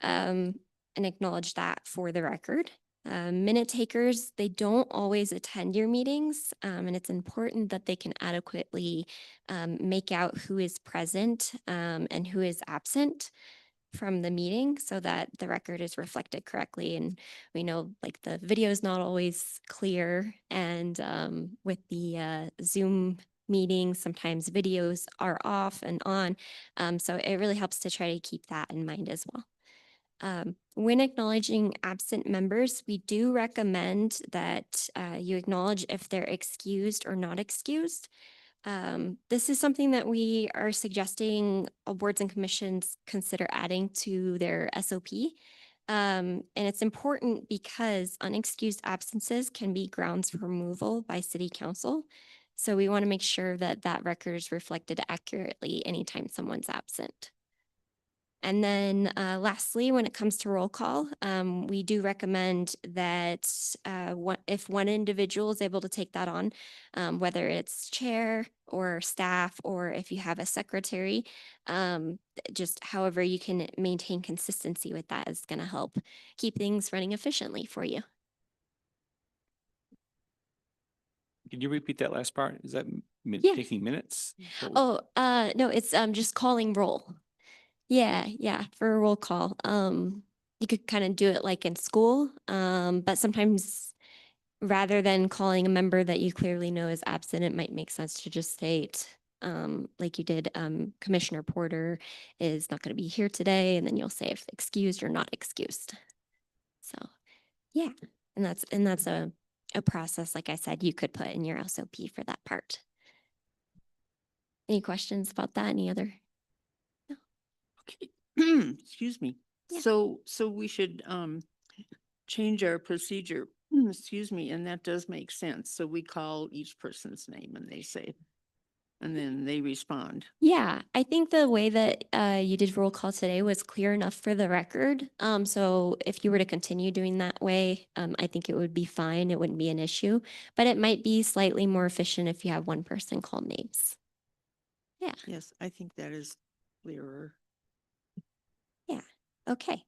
and acknowledge that for the record. Minute takers, they don't always attend your meetings, and it's important that they can adequately make out who is present and who is absent from the meeting, so that the record is reflected correctly. And we know like the video is not always clear, and with the Zoom meetings, sometimes videos are off and on. So it really helps to try to keep that in mind as well. When acknowledging absent members, we do recommend that you acknowledge if they're excused or not excused. This is something that we are suggesting boards and commissions consider adding to their SOP. And it's important because unexcused absences can be grounds for removal by City Council. So we want to make sure that that record is reflected accurately anytime someone's absent. And then lastly, when it comes to roll call, we do recommend that if one individual is able to take that on, whether it's chair or staff, or if you have a secretary, just however you can maintain consistency with that is going to help keep things running efficiently for you. Can you repeat that last part? Is that Yeah. taking minutes? Oh, no, it's just calling roll. Yeah, for a roll call. You could kind of do it like in school, but sometimes rather than calling a member that you clearly know is absent, it might make sense to just state, like you did, Commissioner Porter is not going to be here today, and then you'll say if excused or not excused. So Yeah, and that's a process, like I said, you could put in your SOP for that part. Any questions about that? Any other? Okay. Excuse me. Yeah. So we should change our procedure, excuse me, and that does make sense. So we call each person's name and they say, and then they respond. Yeah, I think the way that you did roll call today was clear enough for the record. So if you were to continue doing that way, I think it would be fine. It wouldn't be an issue, but it might be slightly more efficient if you have one person call names. Yeah. Yes, I think that is clearer. Yeah. Okay.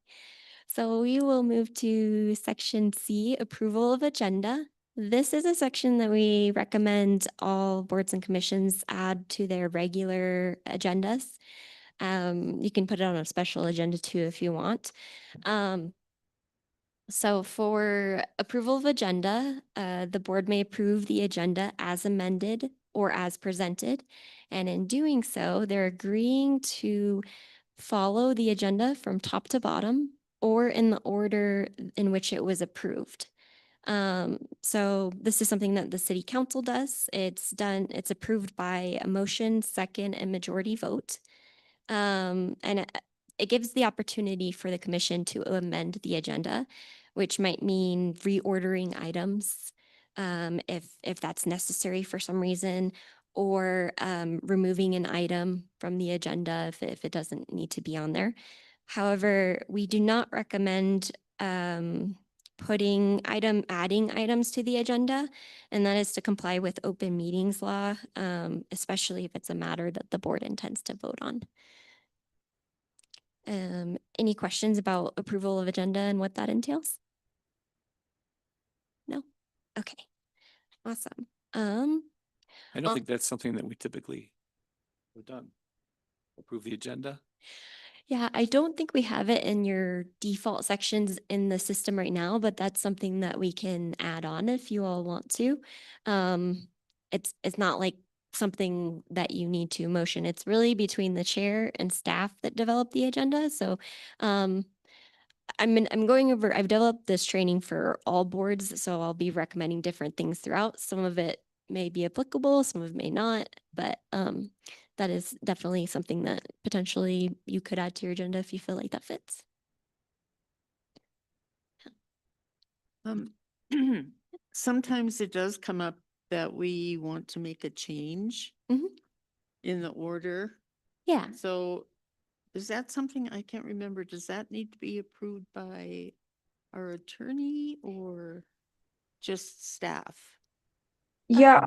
So we will move to section C, approval of agenda. This is a section that we recommend all boards and commissions add to their regular agendas. You can put it on a special agenda too if you want. So for approval of agenda, the board may approve the agenda as amended or as presented. And in doing so, they're agreeing to follow the agenda from top to bottom or in the order in which it was approved. So this is something that the city council does. It's approved by a motion, second, and majority vote. And it gives the opportunity for the commission to amend the agenda, which might mean reordering items if that's necessary for some reason, or removing an item from the agenda if it doesn't need to be on there. However, we do not recommend adding items to the agenda, and that is to comply with open meetings law, especially if it's a matter that the board intends to vote on. Any questions about approval of agenda and what that entails? No? Okay. Awesome. I don't Uh, think that's something that we typically have done. Approve the agenda. Yeah, I don't think we have it in your default sections in the system right now, but that's something that we can add on if you all want to. It's not like something that you need to motion. It's really between the chair and staff that develop the agenda. So I'm going over, I've developed this training for all boards, so I'll be recommending different things throughout. Some of it may be applicable, some of it may not, but that is definitely something that potentially you could add to your agenda if you feel like that fits. Sometimes it does come up that we want to make a change Mhm. in the order. Yeah. So is that something, I can't remember, does that need to be approved by our attorney or just staff? Yeah,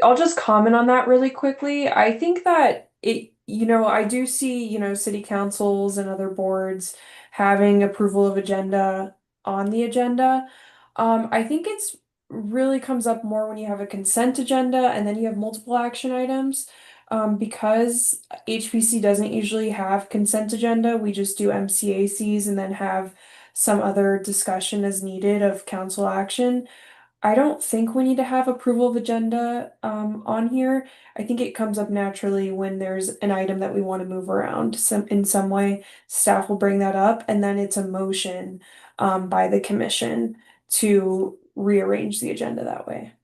I'll just comment on that really quickly. I think that I do see, city councils and other boards having approval of agenda on the agenda. I think it's really comes up more when you have a consent agenda and then you have multiple action items. Because HPC doesn't usually have consent agenda, we just do MCACs and then have some other discussion as needed of council action. I don't think we need to have approval of agenda on here. I think it comes up naturally when there's an item that we want to move around in some way. Staff will bring that up, and then it's a motion by the commission to rearrange the agenda that way.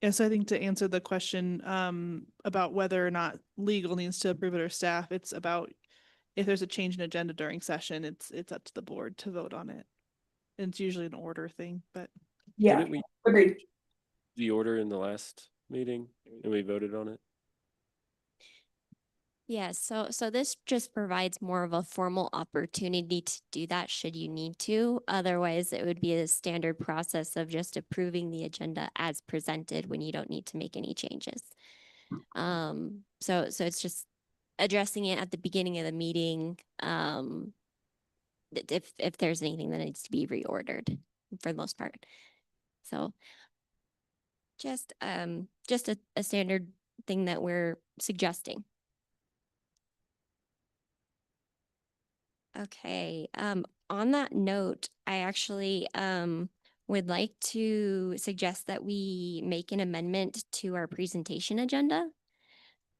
Yeah, so I think to answer the question about whether or not legal needs to approve it or staff, it's about if there's a change in agenda during session, it's up to the board to vote on it. And it's usually an order thing, but Yeah, Didn't we agreed. the order in the last meeting and we voted on it? Yeah, so this just provides more of a formal opportunity to do that should you need to. Otherwise, it would be a standard process of just approving the agenda as presented when you don't need to make any changes. So it's just addressing it at the beginning of the meeting. If there's anything that needs to be reordered for the most part. So just a standard thing that we're suggesting. Okay, on that note, I actually would like to suggest that we make an amendment to our presentation agenda.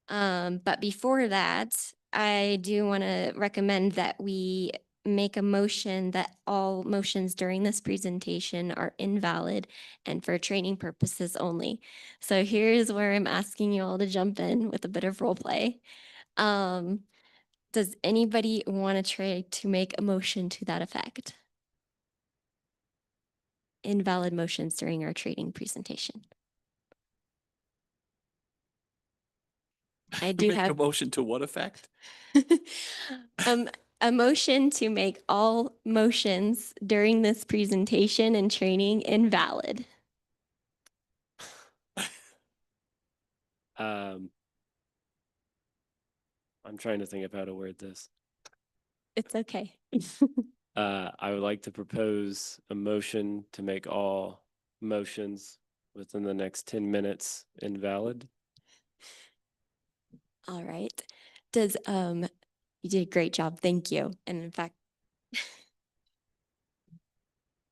But before that, I do want to recommend that we make a motion that all motions during this presentation are invalid and for training purposes only. So here's where I'm asking you all to jump in with a bit of role play. Does anybody want to try to make a motion to that effect? Invalid motions during our training presentation. I do Make a have motion to what effect? a motion to make all motions during this presentation and training invalid. I'm trying to think of how to word this. It's okay. I would like to propose a motion to make all motions within the next 10 minutes invalid. All right. Does you did a great job. Thank you. And in fact,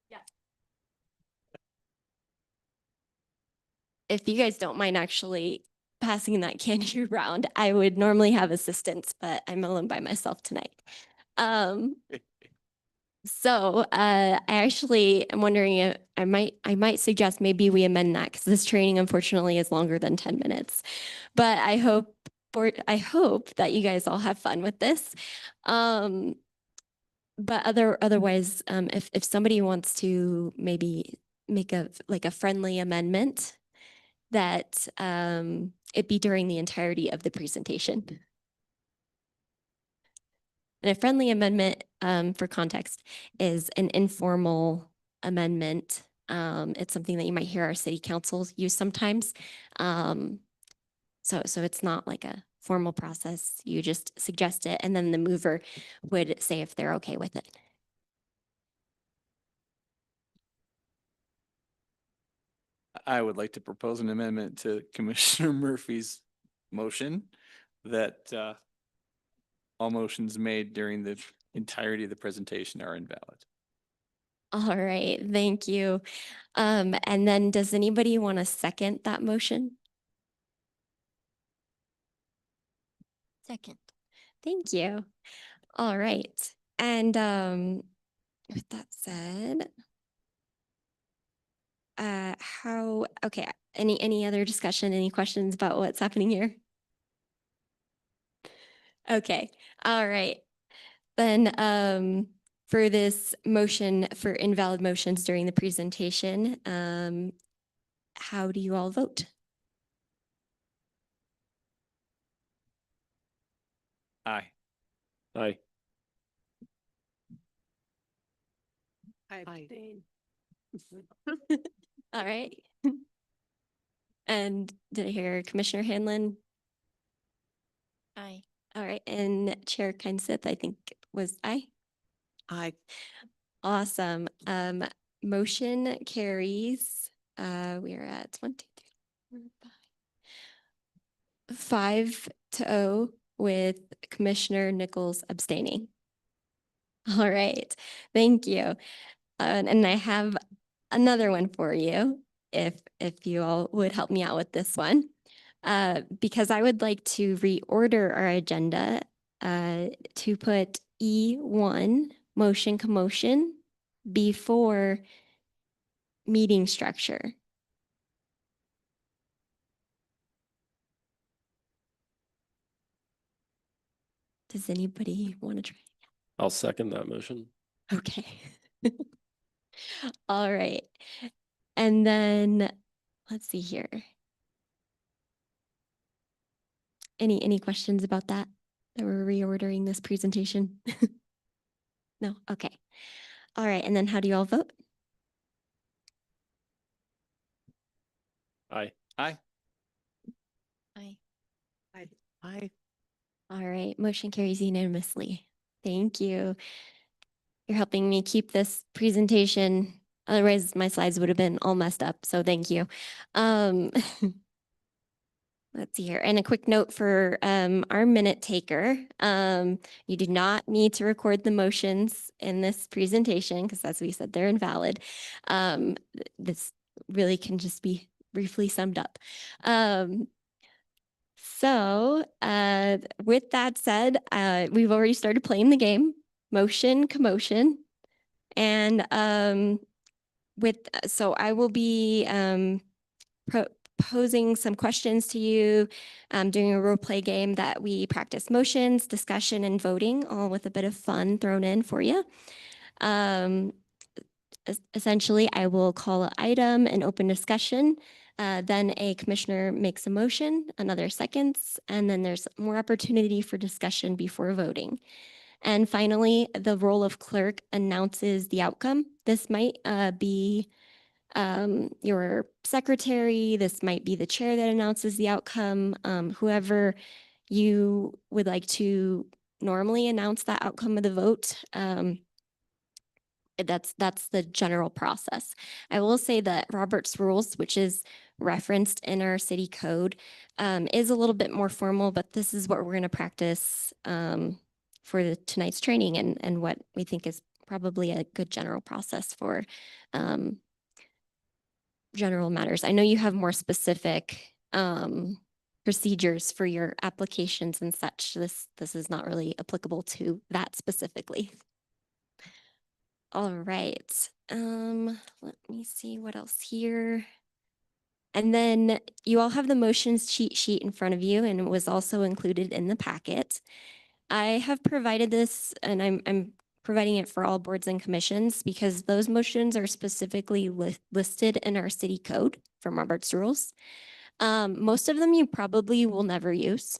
yeah. If you guys don't mind actually passing that candy around, I would normally have assistance, but I'm alone by myself tonight. So I actually am wondering if I might suggest maybe we amend that because this training unfortunately is longer than 10 minutes. But I hope that you guys all have fun with this. But otherwise, if somebody wants to maybe make a friendly amendment that it be during the entirety of the presentation. And a friendly amendment, for context, is an informal amendment. It's something that you might hear our city councils use sometimes. So it's not like a formal process. You just suggest it, and then the mover would say if they're okay with it. I would like to propose an amendment to Commissioner Murphy's motion that all motions made during the entirety of the presentation are invalid. All right, thank you. And then does anybody want to second that motion? Second. Thank you. All right. And with that said, okay, any other discussion, any questions about what's happening here? Okay. All right. Then for this motion for invalid motions during the presentation, how do you all vote? Aye. Aye. I abstain. All right. And did I hear Commissioner Hanlon? Aye. All right. And Chair Keinseth, I think was aye. Aye. Awesome. Motion carries. We are at 1, 2, 3, 4, 5-0 with Commissioner Nichols abstaining. All right. Thank you. And I have another one for you, if you all would help me out with this one. Because I would like to reorder our agenda to put E1, motion commotion, before meeting structure. Does anybody want to try? I'll second that motion. Okay. All right. And then let's see here. Any questions about that we're reordering this presentation? No? Okay. All right. And then how do you all vote? Aye. Aye. Aye. Aye. Aye. All right. Motion carries unanimously. Thank you. You're helping me keep this presentation. Otherwise, my slides would have been all messed up. So thank you. Let's see here. And a quick note for our minute taker. You do not need to record the motions in this presentation because as we said, they're invalid. This really can just be briefly summed up. So with that said, we've already started playing the game. motion, commotion. And so I will be posing some questions to you, doing a role play game that we practice motions, discussion, and voting, all with a bit of fun thrown in for you. Essentially, I will call an item and open discussion. Then a commissioner makes a motion, another seconds, and then there's more opportunity for discussion before voting. And finally, the role of clerk announces the outcome. This might be your secretary, this might be the chair that announces the outcome, whoever you would like to normally announce that outcome of the vote. That's the general process. I will say that Robert's Rules, which is referenced in our city code, is a little bit more formal, but this is what we're going to practice for tonight's training and what we think is probably a good general process for general matters. I know you have more specific procedures for your applications and such. This is not really applicable to that specifically. All right. Let me see what else here. And then you all have the motions cheat sheet in front of you, and it was also included in the packet. I have provided this, and I'm providing it for all boards and commissions because those motions are specifically listed in our city code from Robert's Rules. Most of them you probably will never use.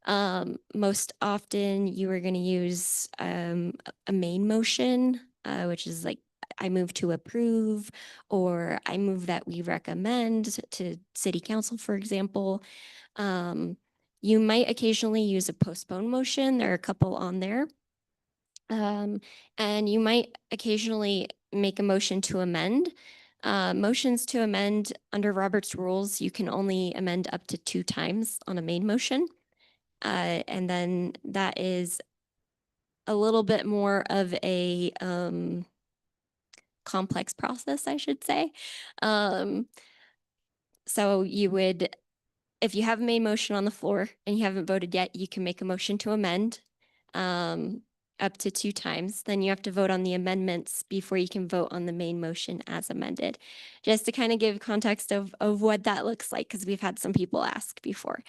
Most often you are going to use a main motion, which is like I move to approve, or I move that we recommend to city council, for example. You might occasionally use a postpone motion. There are a couple on there. And you might occasionally make a motion to amend. Motions to amend under Robert's Rules, you can only amend up to 2 times on a main motion. And then that is a little bit more of a complex process, I should say. So you would, if you have a main motion on the floor and you haven't voted yet, you can make a motion to amend up to 2 times. Then you have to vote on the amendments before you can vote on the main motion as amended. Just to kind of give context of what that looks like, because we've had some people ask before.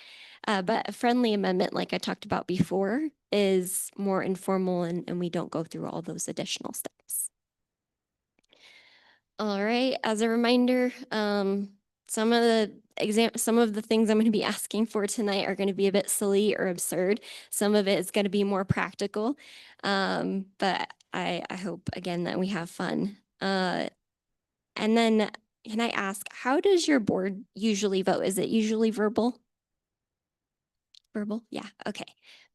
But a friendly amendment, like I talked about before, is more informal and we don't go through all those additional steps. All right, as a reminder, some of the things I'm going to be asking for tonight are going to be a bit silly or absurd. Some of it is going to be more practical, but I hope again that we have fun. And then can I ask, how does your board usually vote? Is it usually verbal? Verbal? Yeah. Okay,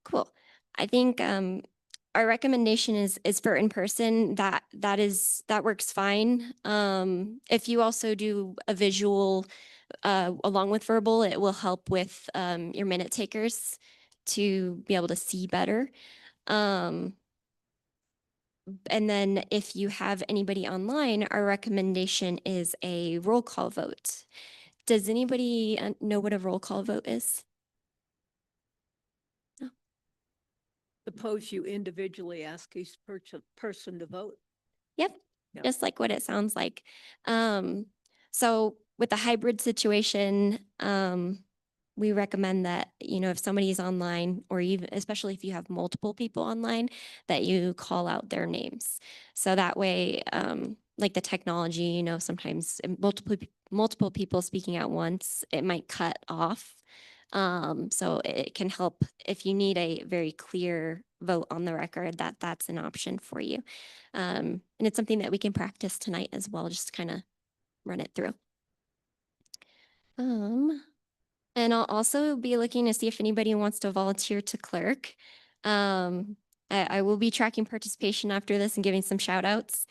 cool. I think our recommendation is for in person. That works fine. If you also do a visual along with verbal, it will help with your minute takers to be able to see better. And then if you have anybody online, our recommendation is a roll call vote. Does anybody know what a roll call vote is? Suppose you individually ask each person to vote. Yep, Yep. just like what it sounds like. So with the hybrid situation, we recommend that, if somebody's online, or even especially if you have multiple people online, that you call out their names. So that way, like the technology, sometimes multiple people speaking at once, it might cut off. So it can help if you need a very clear vote on the record, that's an option for you. And it's something that we can practice tonight as well, just kind of run it through. And I'll also be looking to see if anybody wants to volunteer to clerk. I will be tracking participation after this and giving some shout outs.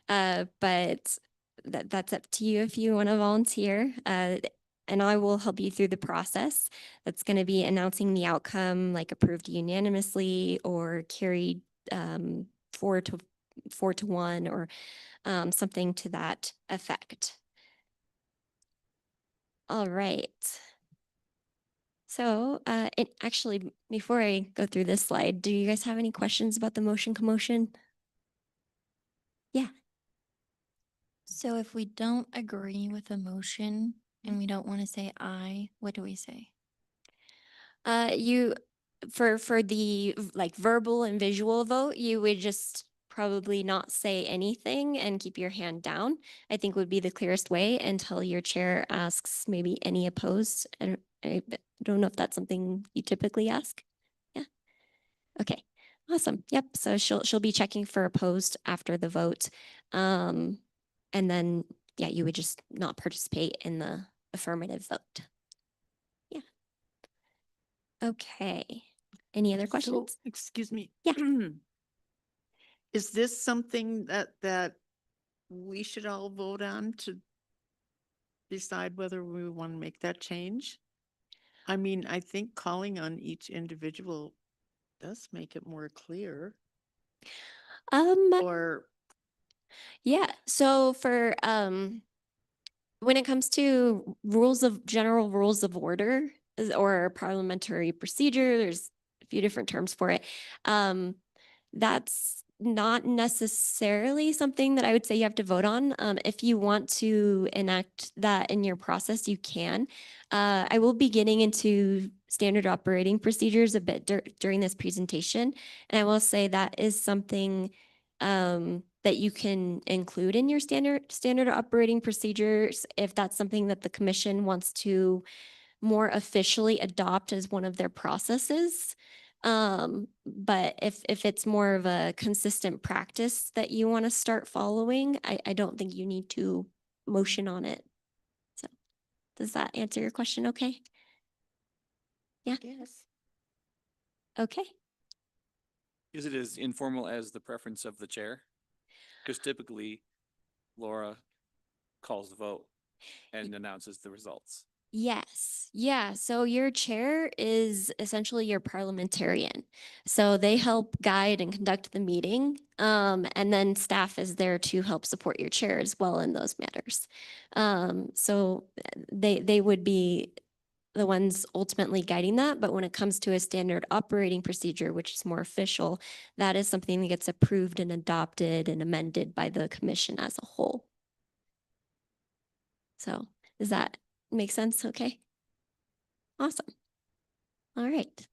But that's up to you if you want to volunteer. And I will help you through the process. That's going to be announcing the outcome, like approved unanimously or carried 4-1 or something to that effect. All right. So, it actually, before I go through this slide, do you guys have any questions about the motion commotion? Yeah. So if we don't agree with a motion and we don't want to say aye, what do we say? You, for the like verbal and visual vote, you would just probably not say anything and keep your hand down. I think would be the clearest way until your chair asks maybe any opposed. I don't know if that's something you typically ask. Yeah. Okay. Awesome. Yep. So she'll be checking for opposed after the vote. And then yeah, you would just not participate in the affirmative vote. Yeah. Okay. Any other So, questions? excuse me. Yeah. Is this something that we should all vote on to decide whether we want to make that change? I mean, I think calling on each individual does make it more clear. Or Yeah. So for when it comes to general rules of order or parliamentary procedure, there's a few different terms for it. That's not necessarily something that I would say you have to vote on. If you want to enact that in your process, you can. I will be getting into standard operating procedures a bit during this presentation. And I will say that is something that you can include in your standard operating procedures if that's something that the commission wants to more officially adopt as one of their processes. But if it's more of a consistent practice that you want to start following, I don't think you need to motion on it. So does that answer your question okay? Yeah. yes. Okay. Is it as informal as the preference of the chair? Because typically Laura calls the vote and announces the results. Yes. Yeah. So your chair is essentially your parliamentarian. So they help guide and conduct the meeting. And then staff is there to help support your chair as well in those matters. So they would be the ones ultimately guiding that. But when it comes to a standard operating procedure, which is more official, that is something that gets approved and adopted and amended by the commission as a whole. So does that make sense? Okay. Awesome. All right.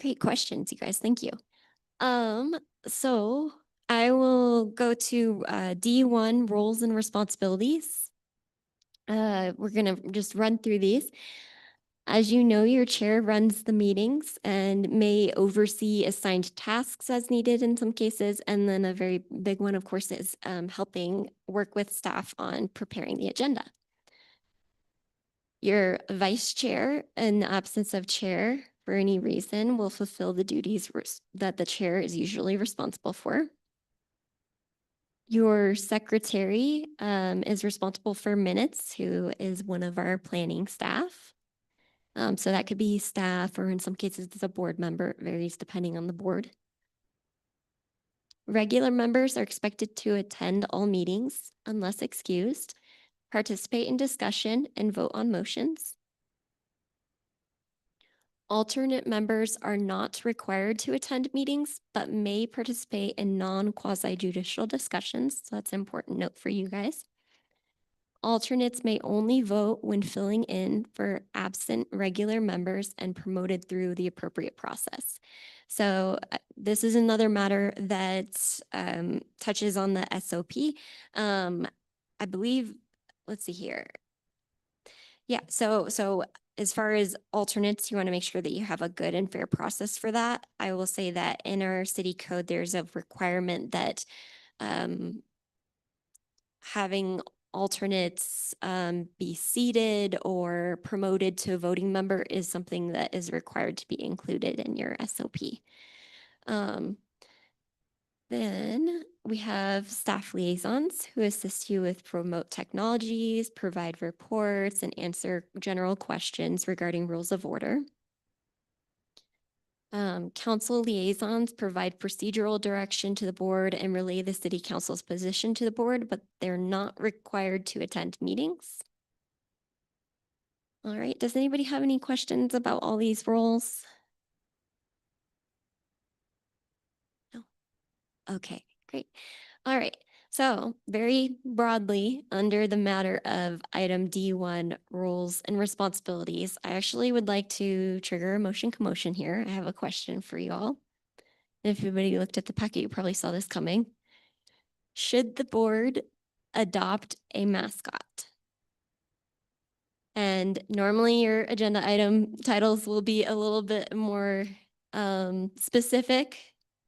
Great questions, you guys. Thank you. So I will go to D1 roles and responsibilities. We're gonna just run through these. As you know, your chair runs the meetings and may oversee assigned tasks as needed in some cases. And then a very big one, of course, is helping work with staff on preparing the agenda. Your vice chair, in the absence of chair for any reason, will fulfill the duties that the chair is usually responsible for. Your secretary is responsible for minutes, who is one of our planning staff. So that could be staff, or in some cases, it's a board member. It varies depending on the board. Regular members are expected to attend all meetings unless excused, participate in discussion, and vote on motions. Alternate members are not required to attend meetings, but may participate in non-quasi judicial discussions. So that's an important note for you guys. Alternates may only vote when filling in for absent regular members and promoted through the appropriate process. So this is another matter that touches on the SOP. I believe, let's see here. Yeah, so as far as alternates, you want to make sure that you have a good and fair process for that. I will say that in our city code, there's a requirement that having alternates be seated or promoted to a voting member is something that is required to be included in your SOP. Then we have staff liaisons who assist you with remote technologies, provide reports, and answer general questions regarding rules of order. Council liaisons provide procedural direction to the board and relay the city council's position to the board, but they're not required to attend meetings. All right. Does anybody have any questions about all these roles? No. Okay, great. All right. So very broadly, under the matter of item D1, roles and responsibilities, I actually would like to trigger a motion commotion here. I have a question for you all. If everybody looked at the packet, you probably saw this coming. Should the board adopt a mascot? And normally your agenda item titles will be a little bit more specific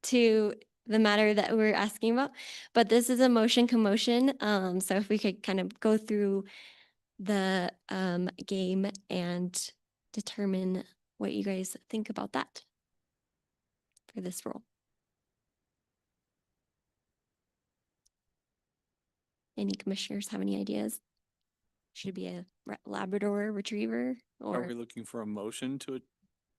to the matter that we're asking about, but this is a motion commotion. So if we could kind of go through the game and determine what you guys think about that for this role. Any commissioners have any ideas? Should it be a Labrador retriever Are or? we looking for a motion to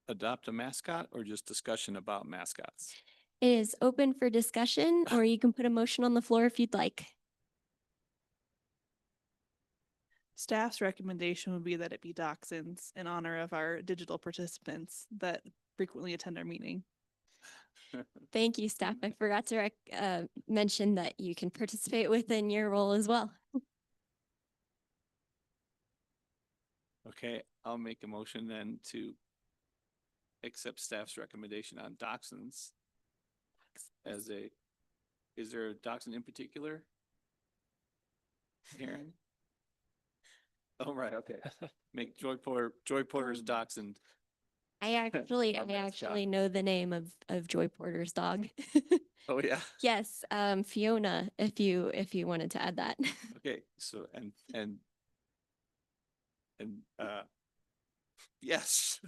adopt a mascot or just discussion about mascots? It is open for discussion, or you can put a motion on the floor if you'd like. Staff's recommendation would be that it be dachshunds in honor of our digital participants that frequently attend our meeting. Thank you, staff. I forgot to mention that you can participate within your role as well. Okay, I'll make a motion then to accept staff's recommendation on dachshunds as a, is there a dachshund in particular? Aaron? Oh, right, okay. Make Joy Porter's dachshund. I actually know the name of Joy Porter's dog. Oh, yeah. Yes, Fiona, if you wanted to add that. Okay, so, yes.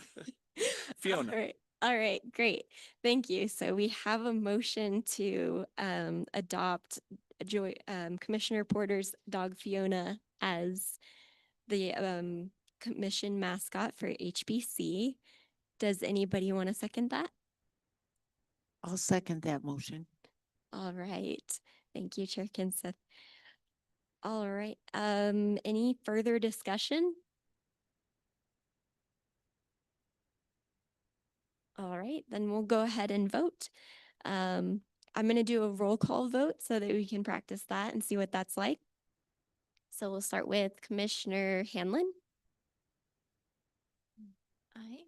Fiona. All right, great. Thank you. So we have a motion to adopt Commissioner Porter's dog Fiona as the commission mascot for HPC. Does anybody want to second that? I'll second that motion. All right. Thank you, Chair Kinseth. All right. Any further discussion? All right, then we'll go ahead and vote. I'm going to do a roll call vote so that we can practice that and see what that's like. So we'll start with Commissioner Hanlon. Aye.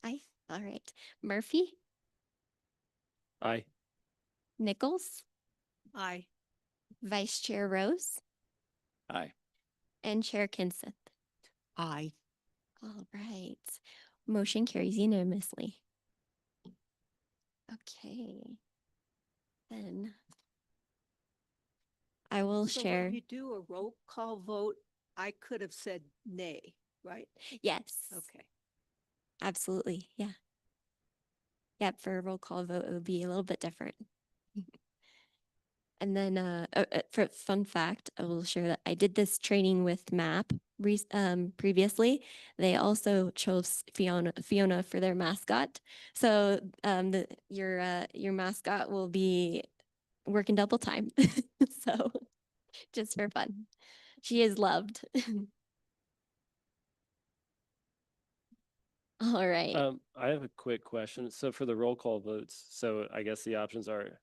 Aye. All right. Murphy, Aye. Nichols, Aye. Vice Chair Rose, Aye. and Chair Kinseth. Aye. All right. Motion carries unanimously. Okay. Then I will So share. when you do a roll call vote, I could have said nay, right? Yes. Okay. Absolutely. Yeah. Yep. For a roll call vote, it would be a little bit different. And then, for fun fact, I will share that I did this training with MAP previously. They also chose Fiona for their mascot. So your mascot will be working double time. So just for fun, she is loved. All right. I have a quick question. So for the roll call votes, so I guess the options are,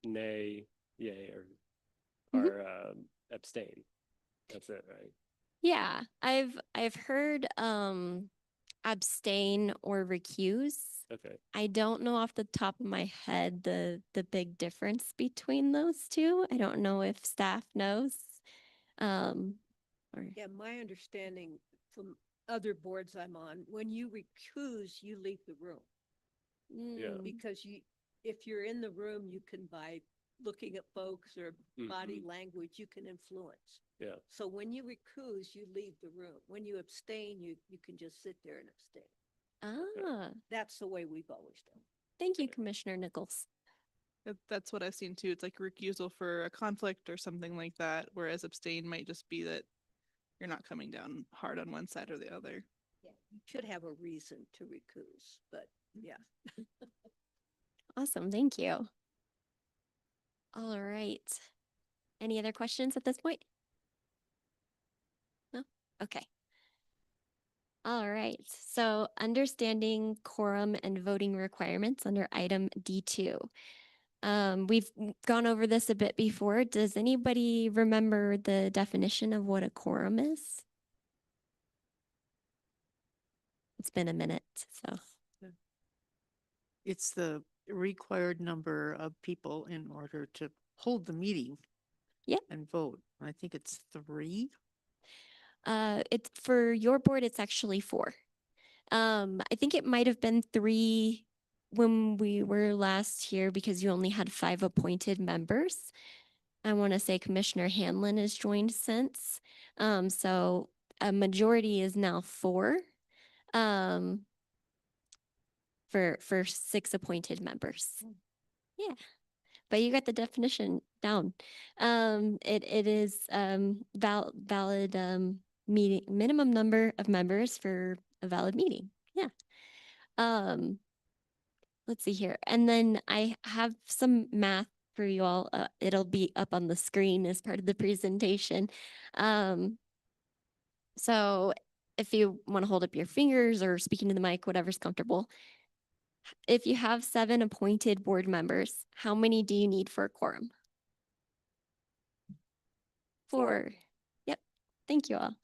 nay, yay, or abstain. That's it, right? Yeah, I've heard abstain or recuse. Okay. I don't know off the top of my head the big difference between those two. I don't know if staff knows. Or Yeah, my understanding from other boards I'm on, when you recuse, you leave the room. Yeah. Because if you're in the room, you can, by looking at folks or body language, you can influence. Yeah. So when you recuse, you leave the room. When you abstain, you can just sit there and abstain. Ah, That's the way we've always done. thank you, Commissioner Nichols. That's what I've seen too. It's like recusal for a conflict or something like that, whereas abstain might just be that you're not coming down hard on one side or the other. Yeah, you should have a reason to recuse, but yeah. Awesome, thank you. All right. Any other questions at this point? No? Okay. All right, so understanding quorum and voting requirements under item D2. We've gone over this a bit before. Does anybody remember the definition of what a quorum is? It's been a minute, so. It's the required number of people in order to hold the meeting. Yep. And vote. I think it's 3. It's for your board, it's actually 4. I think it might have been 3 when we were last here because you only had 5 appointed members. I want to say Commissioner Hanlon has joined since. So a majority is now 4 for 6 appointed members. Yeah, but you got the definition down. It is valid meeting minimum number of members for a valid meeting. Yeah. Let's see here. And then I have some math for you all. It'll be up on the screen as part of the presentation. So if you want to hold up your fingers or speaking to the mic, whatever's comfortable. If you have 7 appointed board members, how many do you need for a quorum? 4. Yep. Thank you all.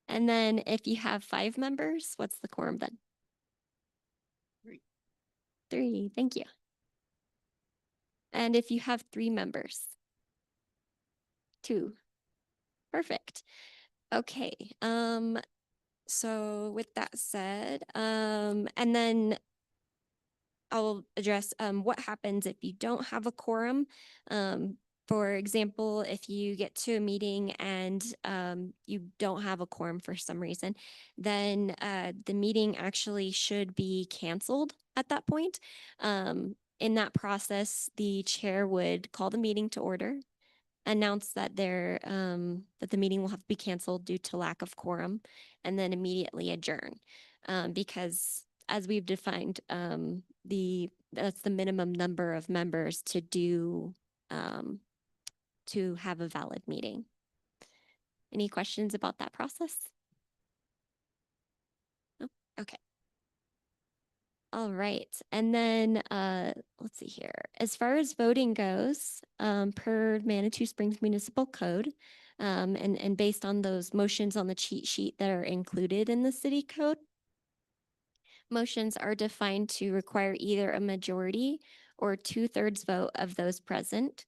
And then if you have 5 members, what's the quorum then? 3. 3. Thank you. And if you have 3 members? 2. Perfect. Okay. So with that said, and then I'll address what happens if you don't have a quorum. For example, if you get to a meeting and you don't have a quorum for some reason, then the meeting actually should be canceled at that point. In that process, the chair would call the meeting to order, announce that that the meeting will have to be canceled due to lack of quorum, and then immediately adjourn. Because as we've defined, that's the minimum number of members to have a valid meeting. Any questions about that process? No? Okay. All right. And then let's see here. As far as voting goes, per Manitou Springs Municipal Code, and based on those motions on the cheat sheet that are included in the city code, motions are defined to require either a majority or 2/3 vote of those present.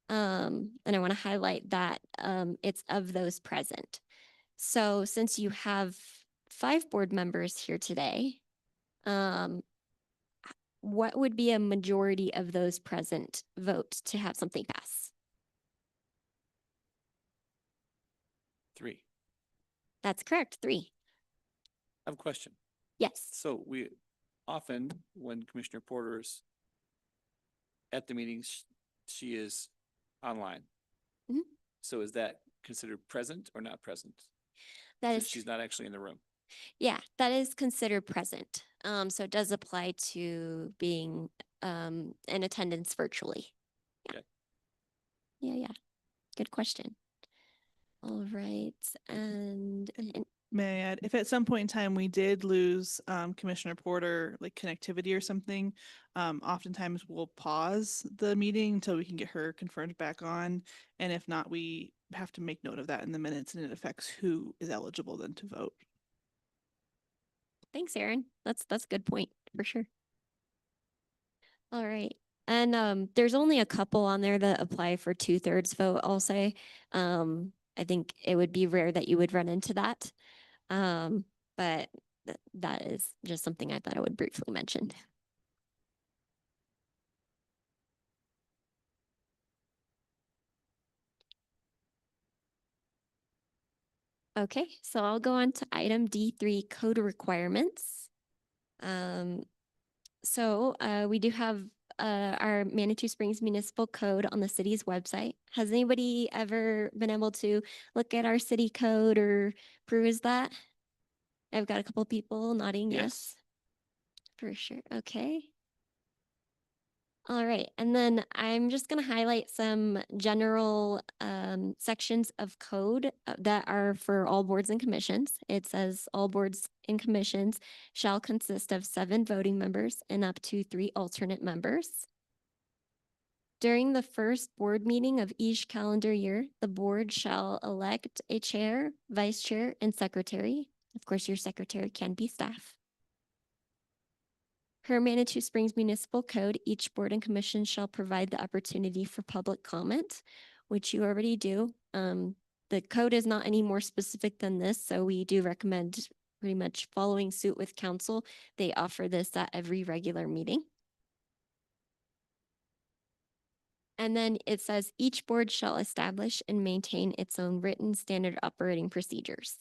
And I want to highlight that it's of those present. So since you have 5 board members here today, what would be a majority of those present vote to have something pass? 3. That's correct, 3. I have a question. Yes. So we often, when Commissioner Porter is at the meetings, she is online. Mhm. So is that considered present or not present? That Since is, she's not actually in the room. yeah, that is considered present. So it does apply to being in attendance virtually. Yeah. Okay. Yeah. Good question. All right. And May I add, if at some point in time we did lose Commissioner Porter, like connectivity or something, oftentimes we'll pause the meeting until we can get her confirmed back on. And if not, we have to make note of that in the minutes, and it affects who is eligible then to vote. thanks, Aaron. That's a good point for sure. All right. And there's only a couple on there that apply for 2/3 vote, I'll say. I think it would be rare that you would run into that. But that is just something I thought I would briefly mention. Okay, so I'll go on to item D3, code requirements. So we do have our Manitou Springs Municipal Code on the city's website. Has anybody ever been able to look at our city code or peruse that? I've got a couple people nodding yes. For sure. Okay. All right, and then I'm just going to highlight some general sections of code that are for all boards and commissions. It says all boards and commissions shall consist of 7 voting members and up to 3 alternate members. During the first board meeting of each calendar year, the board shall elect a chair, vice chair, and secretary. Of course, your secretary can be staff. Per Manitou Springs Municipal Code, each board and commission shall provide the opportunity for public comment, which you already do. The code is not any more specific than this, so we do recommend pretty much following suit with council. They offer this at every regular meeting. And then it says each board shall establish and maintain its own written standard operating procedures.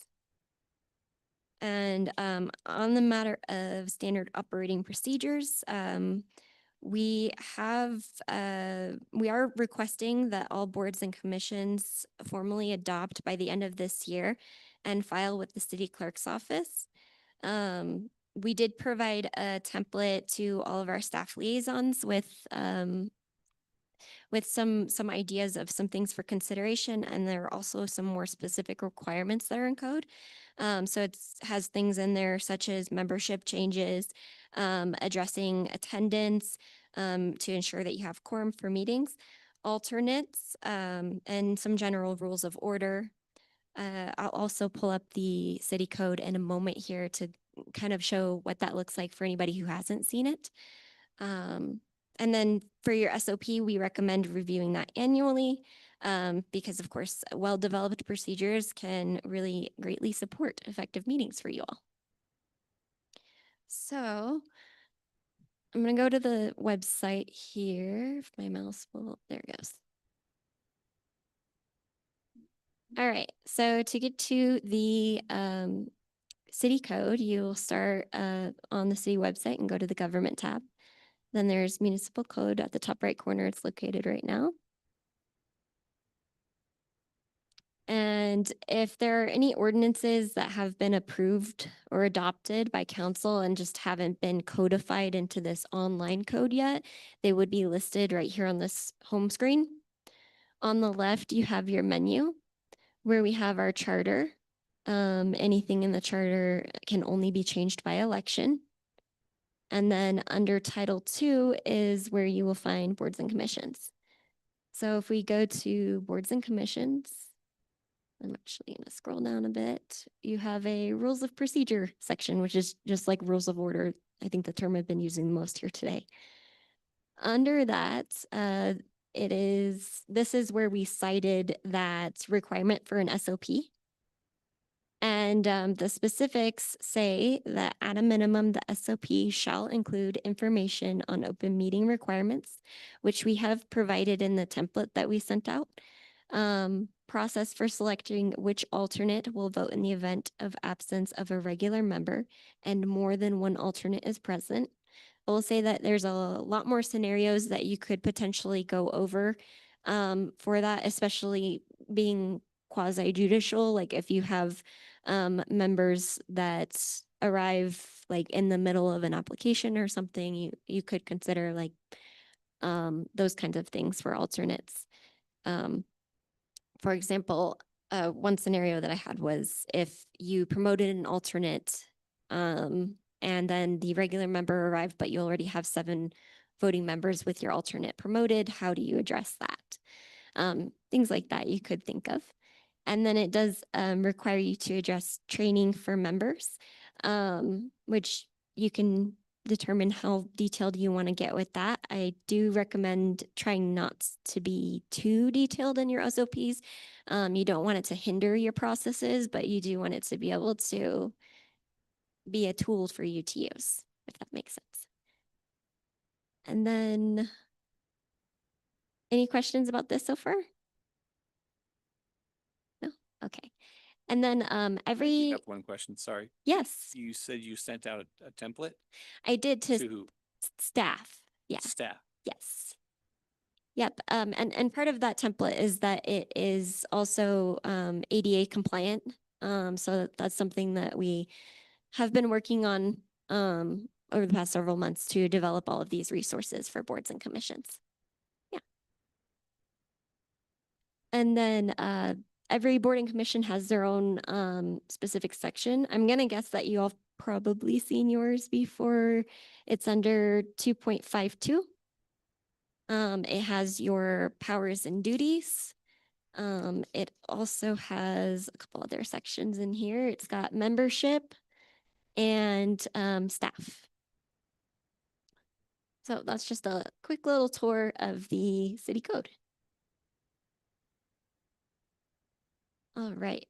And on the matter of standard operating procedures, we are requesting that all boards and commissions formally adopt by the end of this year and file with the city clerk's office. We did provide a template to all of our staff liaisons with some ideas of some things for consideration, and there are also some more specific requirements that are in code. So it has things in there such as membership changes, addressing attendance to ensure that you have quorum for meetings, alternates, and some general rules of order. I'll also pull up the city code in a moment here to kind of show what that looks like for anybody who hasn't seen it. And then for your SOP, we recommend reviewing that annually because, of course, well-developed procedures can really greatly support effective meetings for you all. So I'm going to go to the website here. If my mouse will, there it goes. All right, so to get to the city code, you'll start on the city website and go to the government tab. Then there's municipal code at the top right corner. It's located right now. And if there are any ordinances that have been approved or adopted by council and just haven't been codified into this online code yet, they would be listed right here on this home screen. On the left, you have your menu where we have our charter. Anything in the charter can only be changed by election. And then under Title II is where you will find boards and commissions. So if we go to boards and commissions, I'm actually going to scroll down a bit. You have a rules of procedure section, which is just like rules of order. I think the term I've been using the most here today. Under that, this is where we cited that requirement for an SOP. And the specifics say that at a minimum, the SOP shall include information on open meeting requirements, which we have provided in the template that we sent out. Process for selecting which alternate will vote in the event of absence of a regular member and more than one alternate is present. I will say that there's a lot more scenarios that you could potentially go over for that, especially being quasi-judicial. Like if you have members that arrive like in the middle of an application or something, you could consider like those kinds of things for alternates. For example, one scenario that I had was if you promoted an alternate and then the regular member arrived, but you already have 7 voting members with your alternate promoted, how do you address that? Things like that you could think of. And then it does require you to address training for members, which you can determine how detailed you want to get with that. I do recommend trying not to be too detailed in your SOPs. You don't want it to hinder your processes, but you do want it to be able to be a tool for you to use, if that makes sense. And then, any questions about this so far? No? Okay. And then I every have one question, sorry. yes, You said you sent out a template I did to to who? staff. Yeah. Staff. Yes. Yep. And part of that template is that it is also ADA compliant. So that's something that we have been working on over the past several months to develop all of these resources for boards and commissions. Yeah. And then every board and commission has their own specific section. I'm gonna guess that you all probably seen yours before. It's under 2.52. It has your powers and duties. It also has a couple other sections in here. It's got membership and staff. So that's just a quick little tour of the city code. All right.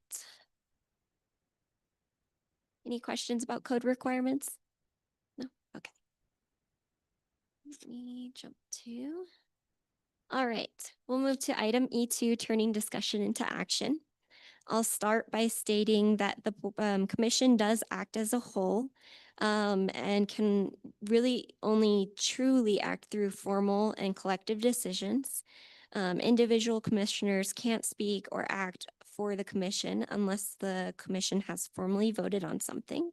Any questions about code requirements? No? Okay. Let me jump to. All right, we'll move to item E2, turning discussion into action. I'll start by stating that the commission does act as a whole and can really only truly act through formal and collective decisions. Individual commissioners can't speak or act for the commission unless the commission has formally voted on something.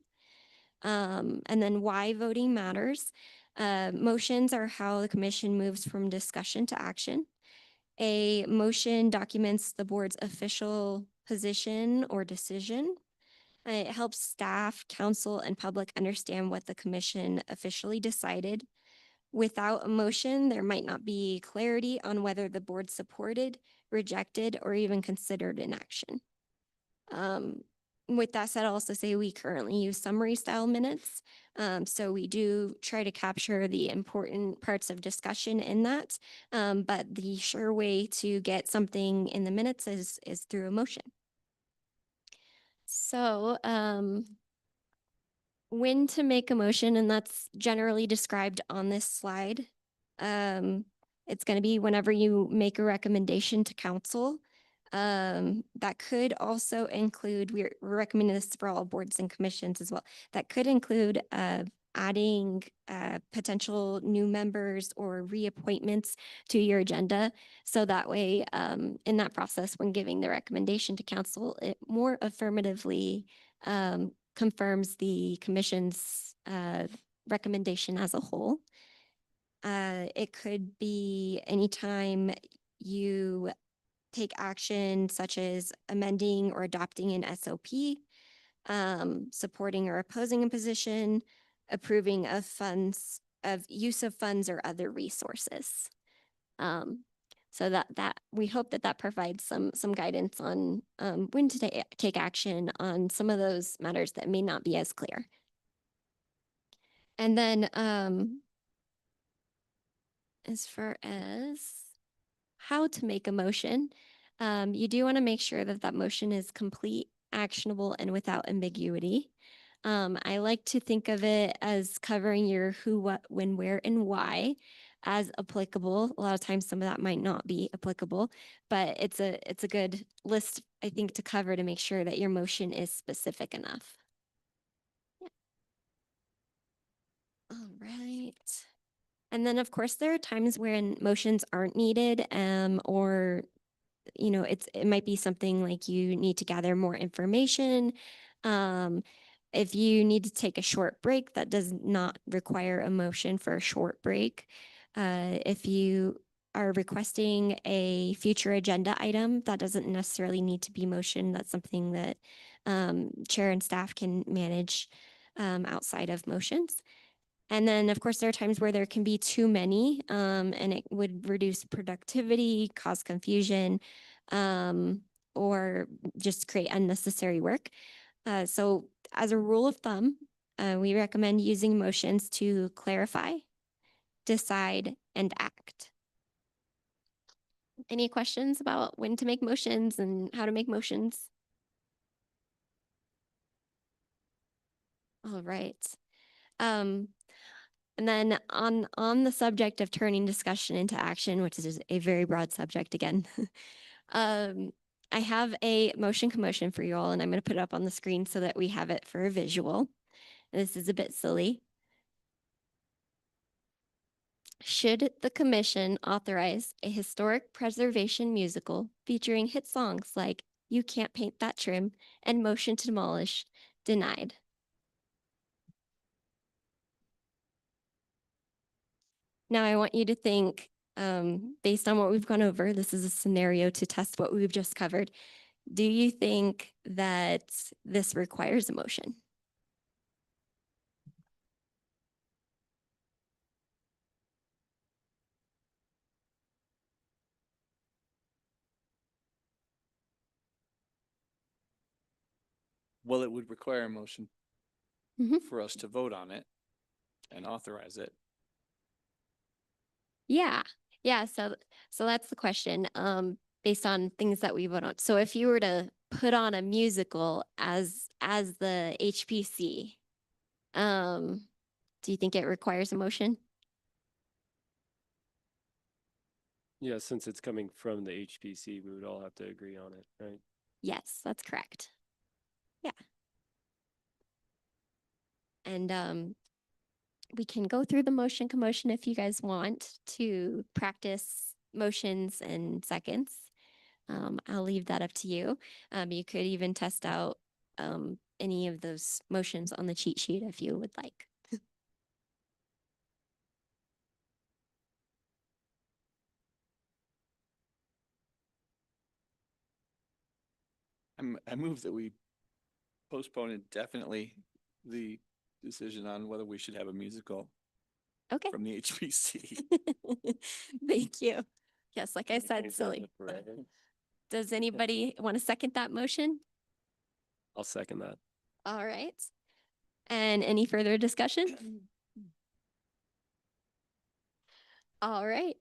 And then why voting matters. Motions are how the commission moves from discussion to action. A motion documents the board's official position or decision. It helps staff, council, and public understand what the commission officially decided. Without a motion, there might not be clarity on whether the board supported, rejected, or even considered an action. With that said, I'll also say we currently use summary style minutes. So we do try to capture the important parts of discussion in that. But the sure way to get something in the minutes is through a motion. So when to make a motion, and that's generally described on this slide. It's going to be whenever you make a recommendation to council. That could also include, we're recommending this for all boards and commissions as well. That could include adding potential new members or reappointments to your agenda. So that way, in that process, when giving the recommendation to council, it more affirmatively confirms the commission's recommendation as a whole. It could be anytime you take action such as amending or adopting an SOP, supporting or opposing a position, approving of funds, of use of funds or other resources. So that we hope that provides some guidance on when to take action on some of those matters that may not be as clear. And then as far as how to make a motion, you do want to make sure that motion is complete, actionable, and without ambiguity. I like to think of it as covering your who, what, when, where, and why as applicable. A lot of times some of that might not be applicable, but it's a good list, I think, to cover to make sure that your motion is specific enough. Yeah. All right. And then, of course, there are times when motions aren't needed, or it might be something like you need to gather more information. If you need to take a short break, that does not require a motion for a short break. If you are requesting a future agenda item, that doesn't necessarily need to be motion. That's something that chair and staff can manage outside of motions. And then, of course, there are times where there can be too many, and it would reduce productivity, cause confusion, or just create unnecessary work. So as a rule of thumb, we recommend using motions to clarify, decide, and act. Any questions about when to make motions and how to make motions? All right. And then on the subject of turning discussion into action, which is a very broad subject again, I have a motion commotion for you all, and I'm going to put it up on the screen so that we have it for a visual. This is a bit silly. Should the commission authorize a historic preservation musical featuring hit songs like You Can't Paint That Trim and Motion to Demolish, denied? Now I want you to think, based on what we've gone over, this is a scenario to test what we've just covered. Do you think that this requires a motion? Well, it would require a motion Mhm. for us to vote on it and authorize it. Yeah, yeah. So that's the question. Based on things that we vote on. So if you were to put on a musical as the HPC, do you think it requires a motion? Yeah, since it's coming from the HPC, we would all have to agree on it, right? Yes, that's correct. Yeah. And we can go through the motion commotion if you guys want to practice motions and seconds. I'll leave that up to you. You could even test out any of those motions on the cheat sheet if you would like. I move that we postpone indefinitely the decision on whether we should have a musical Okay. from the HPC. Thank you. Yes, like I said, silly. Does anybody want to second that motion? I'll second that. All right. And any further discussion? All right.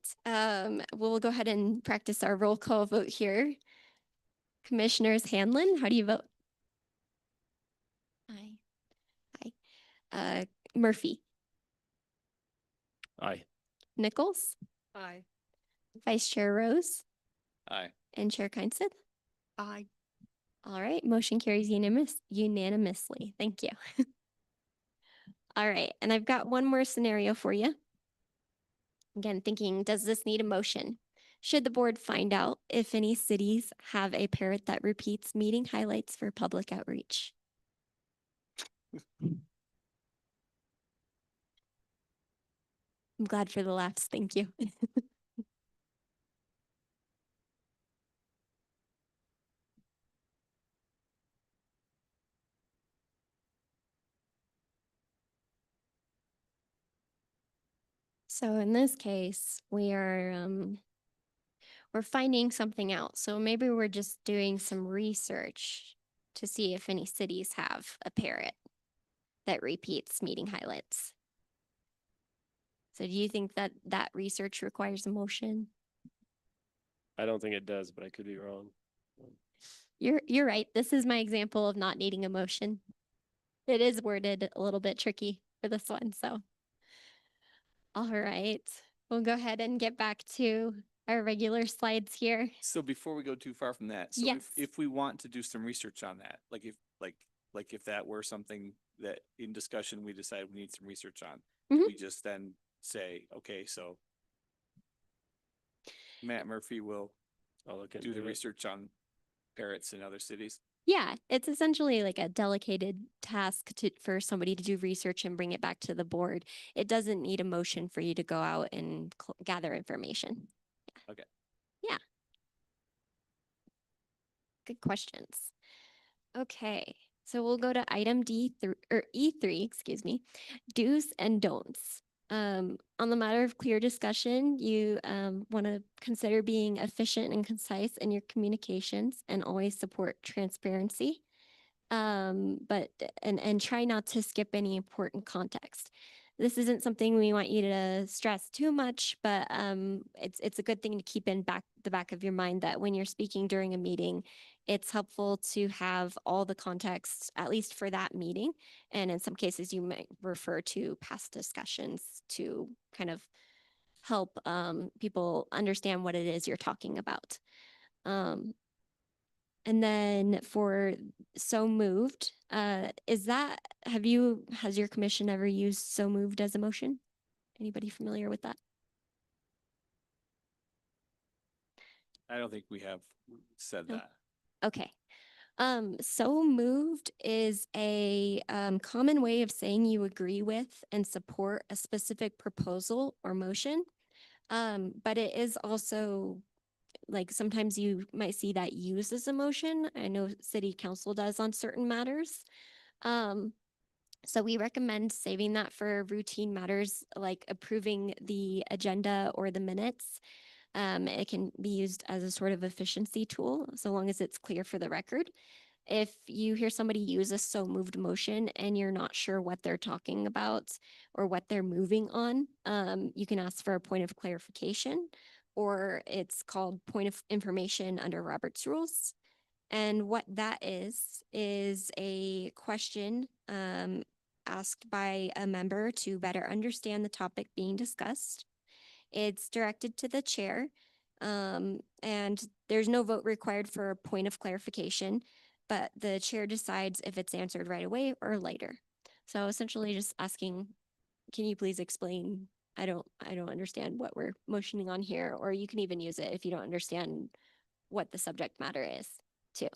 We'll go ahead and practice our roll call vote here. Commissioners Hanlon, how do you vote? Aye. Aye. Murphy, Aye. Nichols, Aye. Vice Chair Rose, Aye. and Chair Keinseth. Aye. All right, motion carries unanimously. Thank you. All right, and I've got one more scenario for you. Again, thinking, does this need a motion? Should the board find out if any cities have a parrot that repeats meeting highlights for public outreach? I'm glad for the laughs. Thank you. So in this case, we're finding something out. So maybe we're just doing some research to see if any cities have a parrot that repeats meeting highlights. So do you think that that research requires a motion? I don't think it does, but I could be wrong. You're right. This is my example of not needing a motion. It is worded a little bit tricky for this one, so. All right, we'll go ahead and get back to our regular slides here. So before we go too far from that, so Yes. if we want to do some research on that, like if that were something that in discussion we decide we need some research on, Mhm. we just then say, okay, so Matt Murphy will I'll look do into the it. research on parrots in other cities. Yeah, it's essentially like a delegated task for somebody to do research and bring it back to the board. It doesn't need a motion for you to go out and gather information. Okay. Yeah. Good questions. Okay, so we'll go to item D3 or E3, excuse me, do's and don'ts. On the matter of clear discussion, you want to consider being efficient and concise in your communications and always support transparency. And try not to skip any important context. This isn't something we want you to stress too much, but it's a good thing to keep in the back of your mind that when you're speaking during a meeting, it's helpful to have all the context, at least for that meeting. And in some cases, you might refer to past discussions to kind of help people understand what it is you're talking about. And then for so moved, has your commission ever used so moved as a motion? Anybody familiar with that? I don't think we have said No. that. Okay. So moved is a common way of saying you agree with and support a specific proposal or motion. But it is also like sometimes you might see that used as a motion. I know city council does on certain matters. So we recommend saving that for routine matters like approving the agenda or the minutes. It can be used as a sort of efficiency tool, so long as it's clear for the record. If you hear somebody use a so moved motion and you're not sure what they're talking about or what they're moving on, you can ask for a point of clarification, or it's called point of information under Robert's rules. And what that is a question asked by a member to better understand the topic being discussed. It's directed to the chair, and there's no vote required for a point of clarification, but the chair decides if it's answered right away or later. So essentially just asking, can you please explain? I don't understand what we're motioning on here, or you can even use it if you don't understand what the subject matter is too.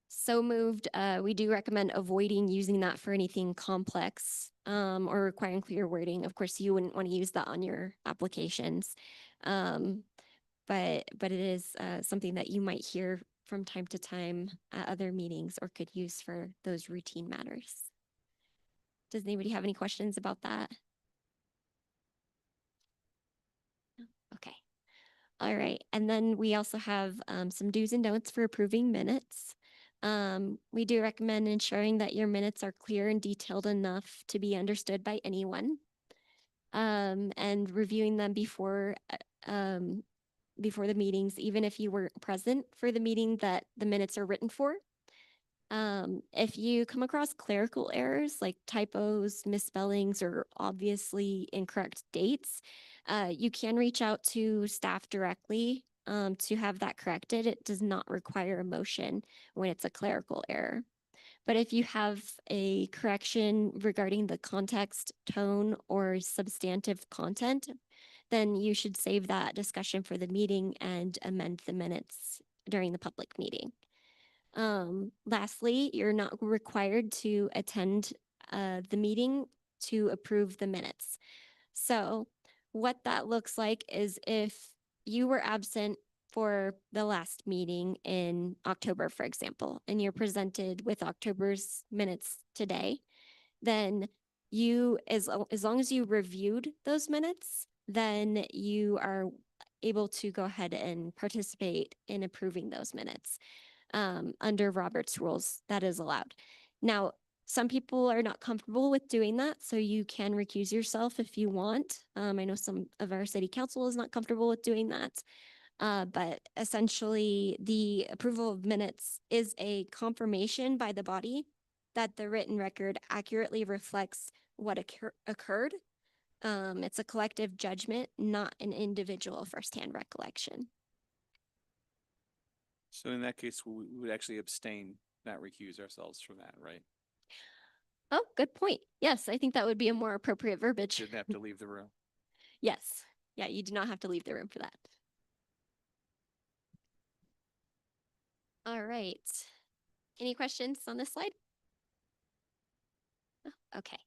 So moved, we do recommend avoiding using that for anything complex or requiring clear wording. Of course, you wouldn't want to use that on your applications, but it is something that you might hear from time to time at other meetings or could use for those routine matters. Does anybody have any questions about that? No? Okay. All right. And then we also have some do's and don'ts for approving minutes. We do recommend ensuring that your minutes are clear and detailed enough to be understood by anyone, and reviewing them before the meetings, even if you weren't present for the meeting that the minutes are written for. If you come across clerical errors like typos, misspellings, or obviously incorrect dates, you can reach out to staff directly to have that corrected. It does not require a motion when it's a clerical error. But if you have a correction regarding the context, tone, or substantive content, then you should save that discussion for the meeting and amend the minutes during the public meeting. Lastly, you're not required to attend the meeting to approve the minutes. So what that looks like is if you were absent for the last meeting in October, for example, and you're presented with October's minutes today, then you, as long as you reviewed those minutes, then you are able to go ahead and participate in approving those minutes. Under Robert's rules, that is allowed. Now, some people are not comfortable with doing that, so you can recuse yourself if you want. I know some of our city council is not comfortable with doing that. But essentially, the approval of minutes is a confirmation by the body that the written record accurately reflects what occurred. It's a collective judgment, not an individual firsthand recollection. So in that case, we would actually abstain, not recuse ourselves from that, right? Oh, good point. Yes, I think that would be a more appropriate verbiage. Shouldn't have to leave the room. Yes. Yeah, you do not have to leave the room for that. All right. Any questions on this slide? Oh, okay.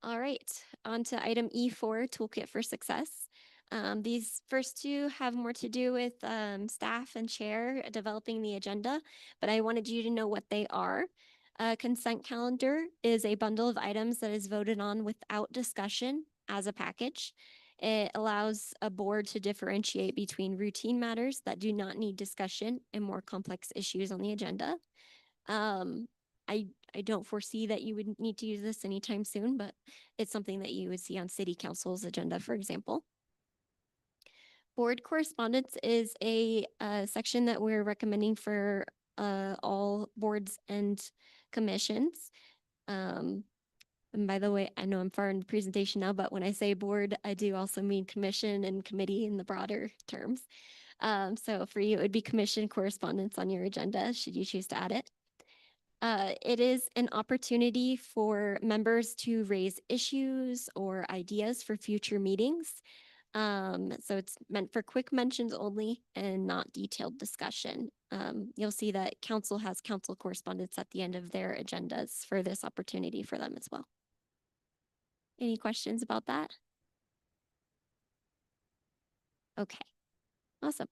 All right, on to item E4, Toolkit for Success. These first two have more to do with staff and chair developing the agenda, but I wanted you to know what they are. A consent calendar is a bundle of items that is voted on without discussion as a package. It allows a board to differentiate between routine matters that do not need discussion and more complex issues on the agenda. I don't foresee that you would need to use this anytime soon, but it's something that you would see on city council's agenda, for example. Board correspondence is a section that we're recommending for all boards and commissions. And by the way, I know I'm far in the presentation now, but when I say board, I do also mean commission and committee in the broader terms. So for you, it would be commission correspondence on your agenda, should you choose to add it. It is an opportunity for members to raise issues or ideas for future meetings. So it's meant for quick mentions only and not detailed discussion. You'll see that council has council correspondence at the end of their agendas for this opportunity for them as well. Any questions about that? Okay, awesome.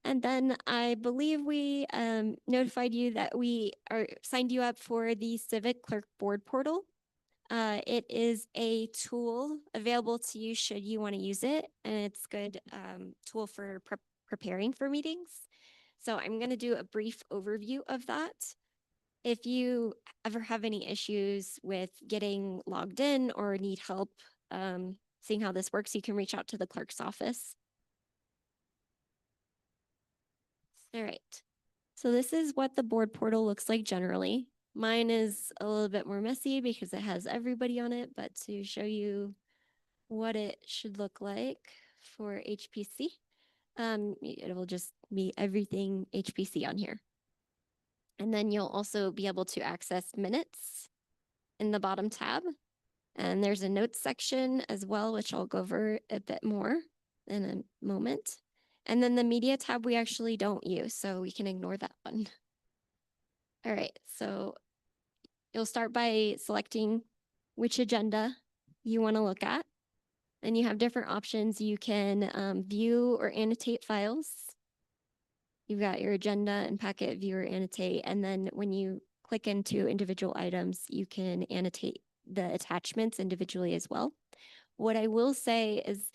And then I believe we notified you that we are signed you up for the Civic Clerk Board Portal. It is a tool available to you should you want to use it, and it's good tool for preparing for meetings. So I'm going to do a brief overview of that. If you ever have any issues with getting logged in or need help seeing how this works, you can reach out to the clerk's office. All right. So this is what the board portal looks like generally. Mine is a little bit more messy because it has everybody on it, but to show you what it should look like for HPC, it will just be everything HPC on here. And then you'll also be able to access minutes in the bottom tab. And there's a notes section as well, which I'll go over a bit more in a moment. And then the media tab we actually don't use, so we can ignore that one. All right, so you'll start by selecting which agenda you want to look at. And you have different options. You can view or annotate files. You've got your agenda and packet, view or annotate. And then when you click into individual items, you can annotate the attachments individually as well. What I will say is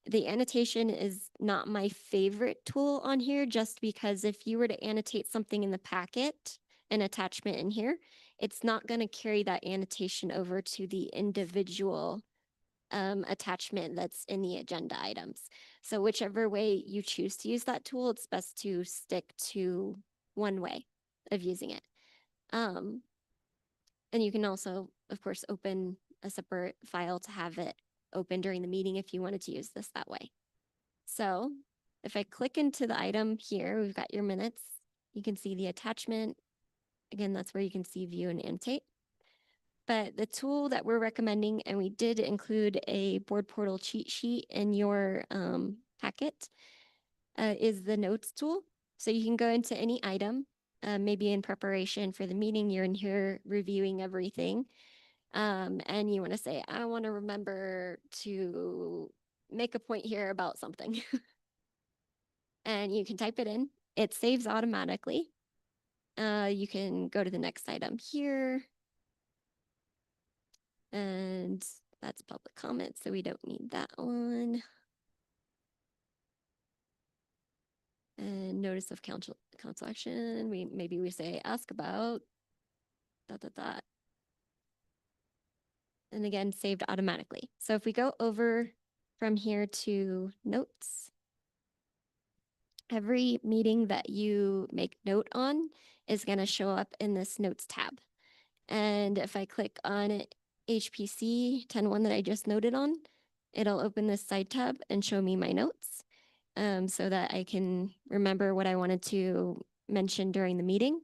the annotation is not my favorite tool on here, just because if you were to annotate something in the packet, an attachment in here, it's not going to carry that annotation over to the individual attachment that's in the agenda items. So whichever way you choose to use that tool, it's best to stick to one way of using it. And you can also, of course, open a separate file to have it open during the meeting if you wanted to use this that way. So if I click into the item here, we've got your minutes. You can see the attachment. Again, that's where you can see view and annotate. But the tool that we're recommending, and we did include a board portal cheat sheet in your packet, is the notes tool. So you can go into any item, maybe in preparation for the meeting, you're in here reviewing everything. And you want to say, I want to remember to make a point here about something. And you can type it in. It saves automatically. You can go to the next item here. And that's public comment, so we don't need that one. And notice of council action, maybe we say ask about ... And again, saved automatically. So if we go over from here to notes, every meeting that you make note on is going to show up in this notes tab. And if I click on HPC 10.1 that I just noted on, it'll open this side tab and show me my notes so that I can remember what I wanted to mention during the meeting.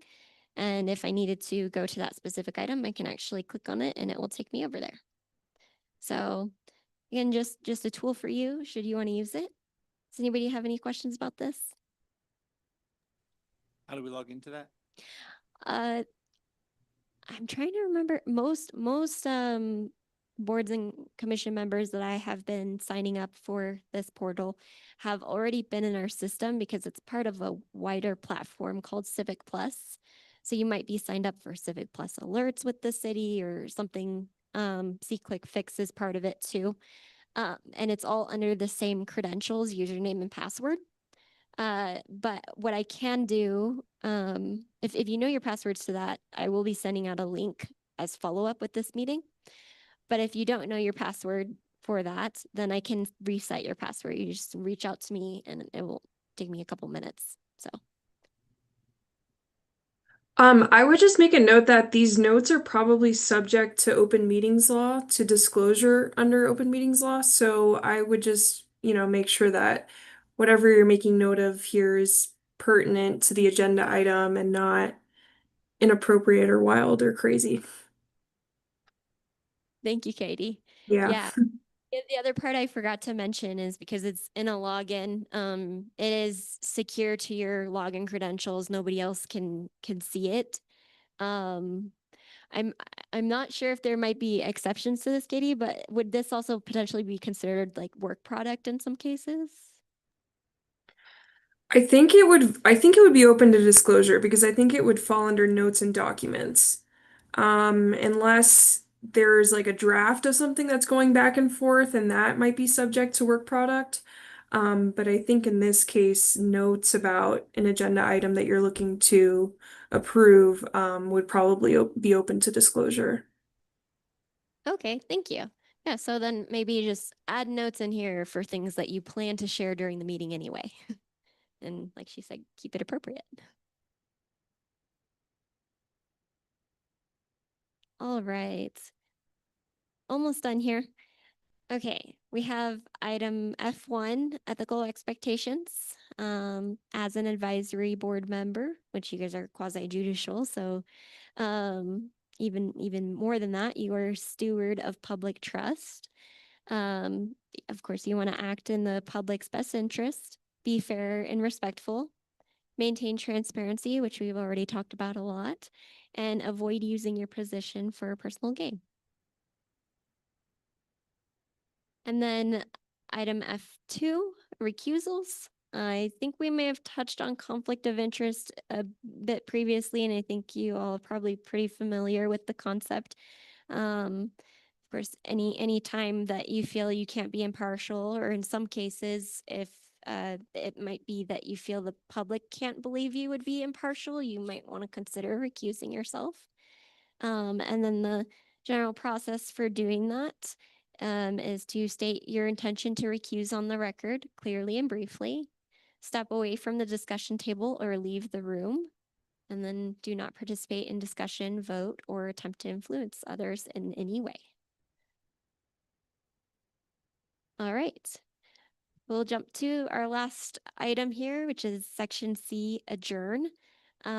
And if I needed to go to that specific item, I can actually click on it and it will take me over there. So again, just a tool for you should you want to use it. Does anybody have any questions about this? How do we log into that? I'm trying to remember. Most boards and commission members that I have been signing up for this portal have already been in our system because it's part of a wider platform called Civic Plus. So you might be signed up for Civic Plus alerts with the city or something. C-Click Fix is part of it too. And it's all under the same credentials, username and password. But what I can do, if you know your passwords to that, I will be sending out a link as follow-up with this meeting. But if you don't know your password for that, then I can reset your password. You just reach out to me and it will take me a couple minutes. So. I would just make a note that these notes are probably subject to open meetings law, to disclosure under open meetings law. So I would just, make sure that whatever you're making note of here is pertinent to the agenda item and not inappropriate or wild or crazy. Thank you, Katie. Yeah. Yeah. Yeah, the other part I forgot to mention is because it's in a login, it is secure to your login credentials. Nobody else can see it. Um, I'm I'm not sure if there might be exceptions to this, Katie, but would this also potentially be considered like work product in some cases? I think it would be open to disclosure because I think it would fall under notes and documents. Unless there's like a draft of something that's going back and forth and that might be subject to work product. But I think in this case, notes about an agenda item that you're looking to approve, would probably be open to disclosure. Okay, thank you. Yeah, so then maybe just add notes in here for things that you plan to share during the meeting anyway. And like she said, keep it appropriate. All right. Almost done here. Okay, we have item F1, ethical expectations. As an advisory board member, which you guys are quasi judicial, so even more than that, you are steward of public trust. Of course, you want to act in the public's best interest, be fair and respectful, maintain transparency, which we've already talked about a lot, and avoid using your position for personal gain. And then item F2, recusals. I think we may have touched on conflict of interest a bit previously, and I think you all are probably pretty familiar with the concept. Of course, any time that you feel you can't be impartial, or in some cases, if it might be that you feel the public can't believe you would be impartial, you might want to consider recusing yourself. And then the general process for doing that is to state your intention to recuse on the record clearly and briefly, step away from the discussion table or leave the room, and then do not participate in discussion, vote, or attempt to influence others in any way. All right. We'll jump to our last item here, which is section C, adjourn. They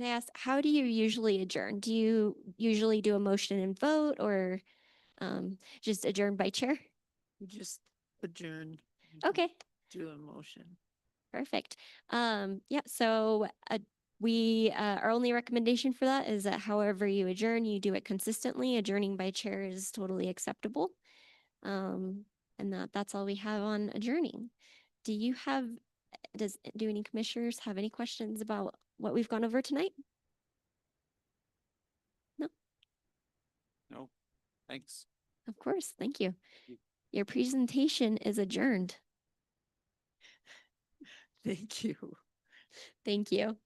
asked, how do you usually adjourn? Do you usually do a motion and vote, or just adjourn by chair? Just adjourn. Okay, Do a motion. perfect. Yeah, so our only recommendation for that is that however you adjourn, you do it consistently. Adjourning by chair is totally acceptable. And that's all we have on adjourning. Do any commissioners have any questions about what we've gone over tonight? No? No, thanks. Of course, thank you. Your presentation is adjourned. Thank you. Thank you.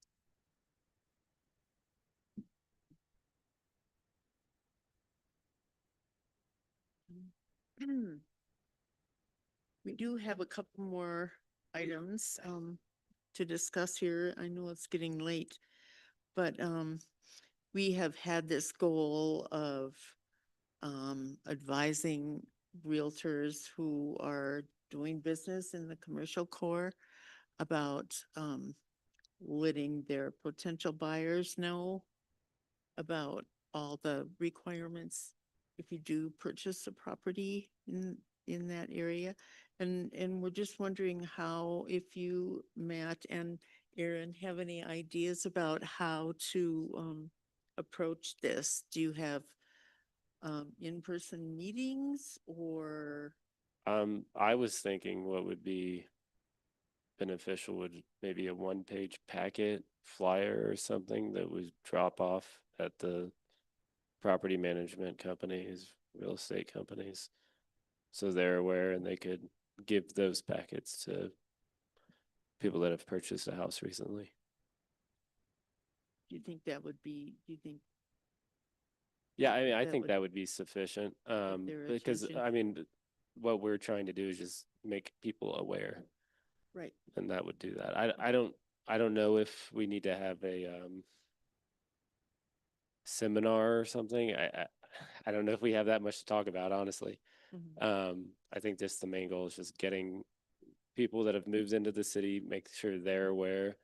We do have a couple more items to discuss here. I know it's getting late, but we have had this goal of advising realtors who are doing business in the commercial core about letting their potential buyers know about all the requirements if you do purchase a property in that area. And we're just wondering how, if you, Matt and Aaron, have any ideas about how to approach this. Do you have in-person meetings, or? I was thinking what would be beneficial would maybe a one-page packet flyer or something that would drop off at the property management companies, real estate companies, so they're aware and they could give those packets to people that have purchased a house recently. Do you think that would be, Yeah, I mean, I that think would that would be sufficient. their Because attention? I mean, what we're trying to do is just make people aware, right? and that would do that. I don't know if we need to have a seminar or something. I don't know if we have that much to talk about, honestly. I think just the main goal is just getting people that have moved into the city, make sure they're aware.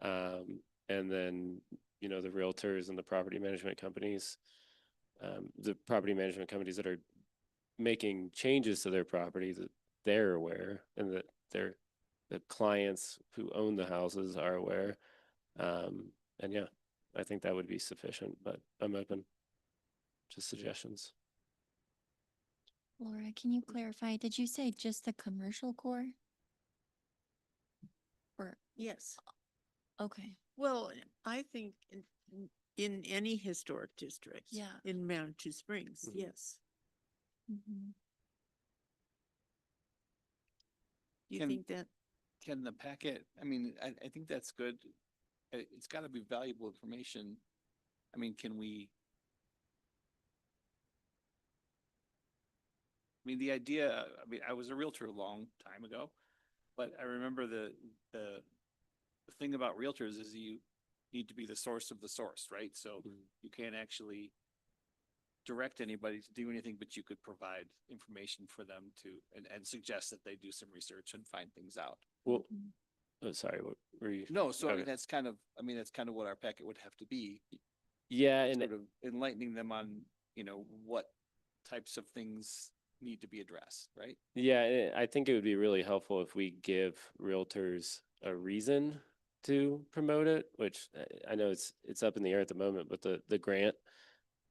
And then, you know, the realtors and the property management companies that are making changes to their property, that they're aware and that the clients who own the houses are aware. And yeah, I think that would be sufficient, but I'm open to suggestions. Laura, can you clarify, did you say just the commercial core? Or, Yes. okay, Well, I think in any historic district. Yeah. In Manitou Springs, Mhm. yes. mhm. Do you Can- think that? Can the packet, I mean, I think that's good. It's gotta be valuable information. I mean, can we? I mean, the idea, I mean, I was a realtor a long time ago, but I remember the thing about realtors is you need to be the source of the source, right? So you can't actually direct anybody to do anything, but you could provide information for them to, and suggest that they do some research and find things out. Well, oh, sorry, what were you? No, so I mean, Okay. that's kind of, I mean, that's kind of what our packet would have to be, Yeah, and sort of enlightening them on, what types of things need to be addressed, right? yeah, I think it would be really helpful if we give realtors a reason to promote it, which I know it's up in the air at the moment, but the grant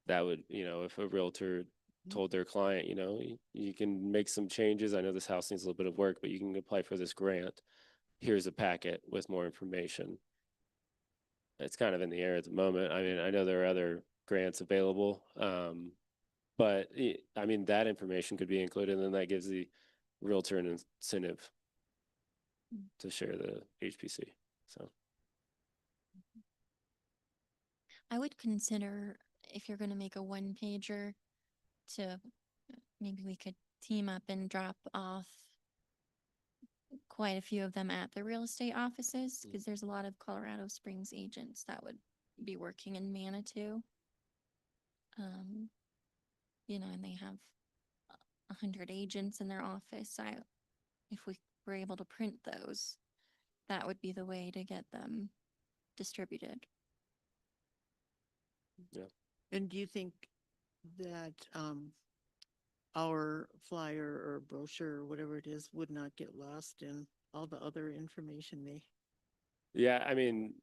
that would, if a realtor told their client, you can make some changes. I know this house needs a little bit of work, but you can apply for this grant. Here's a packet with more information. It's kind of in the air at the moment. I mean, I know there are other grants available. But I mean, that information could be included, and then that gives the realtor an incentive to share the HPC. So I would consider if you're gonna make a one pager to, maybe we could team up and drop off quite a few of them at the real estate offices, because there's a lot of Colorado Springs agents that would be working in Manitou. And they have 100 agents in their office. If we were able to print those, that would be the way to get them distributed. And do you think that our flyer or brochure or whatever it is would not get lost in all the other information they? yeah, I mean,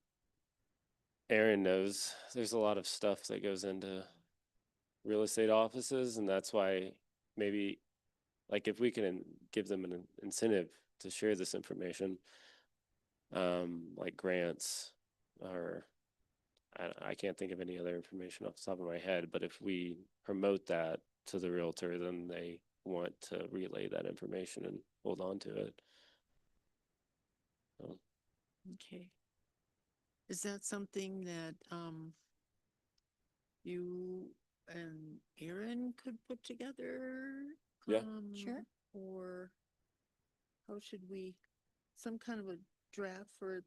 Aaron knows there's a lot of stuff that goes into real estate offices, and that's why maybe like if we can give them an incentive to share this information, like grants or I can't think of any other information off the top of my head, but if we promote that to the realtor, then they want to relay that information and hold on to it. So, Okay. Is that something that you and Aaron could put together? Yeah. Sure. Or how should we, some kind of a draft for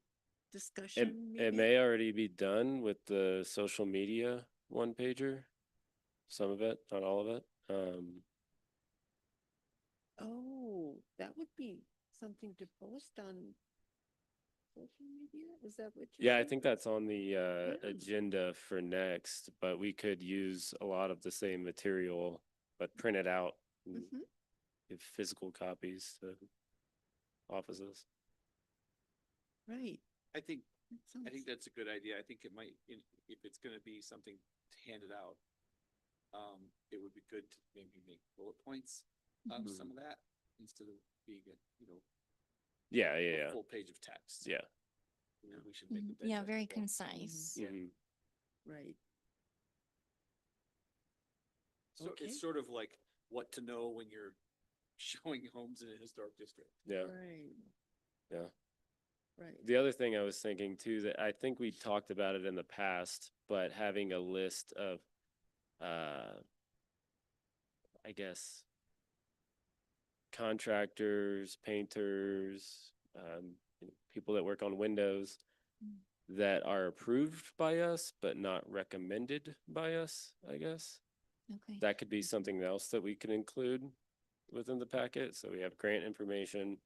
discussion? it maybe? may already be done with the social media one pager, some of it, not all of it. Oh, that would be something to post on social media? Is that what you're Yeah, I saying? think that's on the Yeah. agenda for next, but we could use a lot of the same material, but print it out and Mhm. give physical copies to offices. Right. I think That I think sounds- that's a good idea. I think it might, if it's gonna be something handed out, it would be good to maybe make bullet points of some of that instead of being Yeah, a full page of text. yeah. We should make it. Yeah, very digestible. concise. Yeah. Mhm. Right. So Okay. it's sort of like what to know when you're showing homes in a historic district. Yeah, Right. yeah. Right. The other thing I was thinking too, that I think we talked about it in the past, but having a list of, I guess, contractors, painters, people that work on windows that are approved by us, but not recommended by us, I guess. Okay. That could be something else that we can include within the packet. So we have grant information.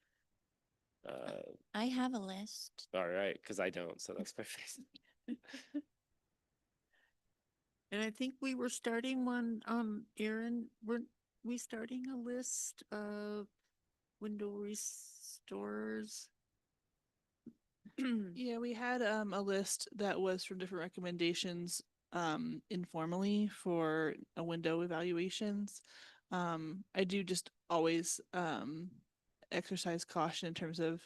I have a list. All right, because I don't, so that's perfect. And I think we were starting one, Aaron, we starting a list of window restores? Yeah, we had a list that was from different recommendations informally for a window evaluations. I do just always exercise caution in terms of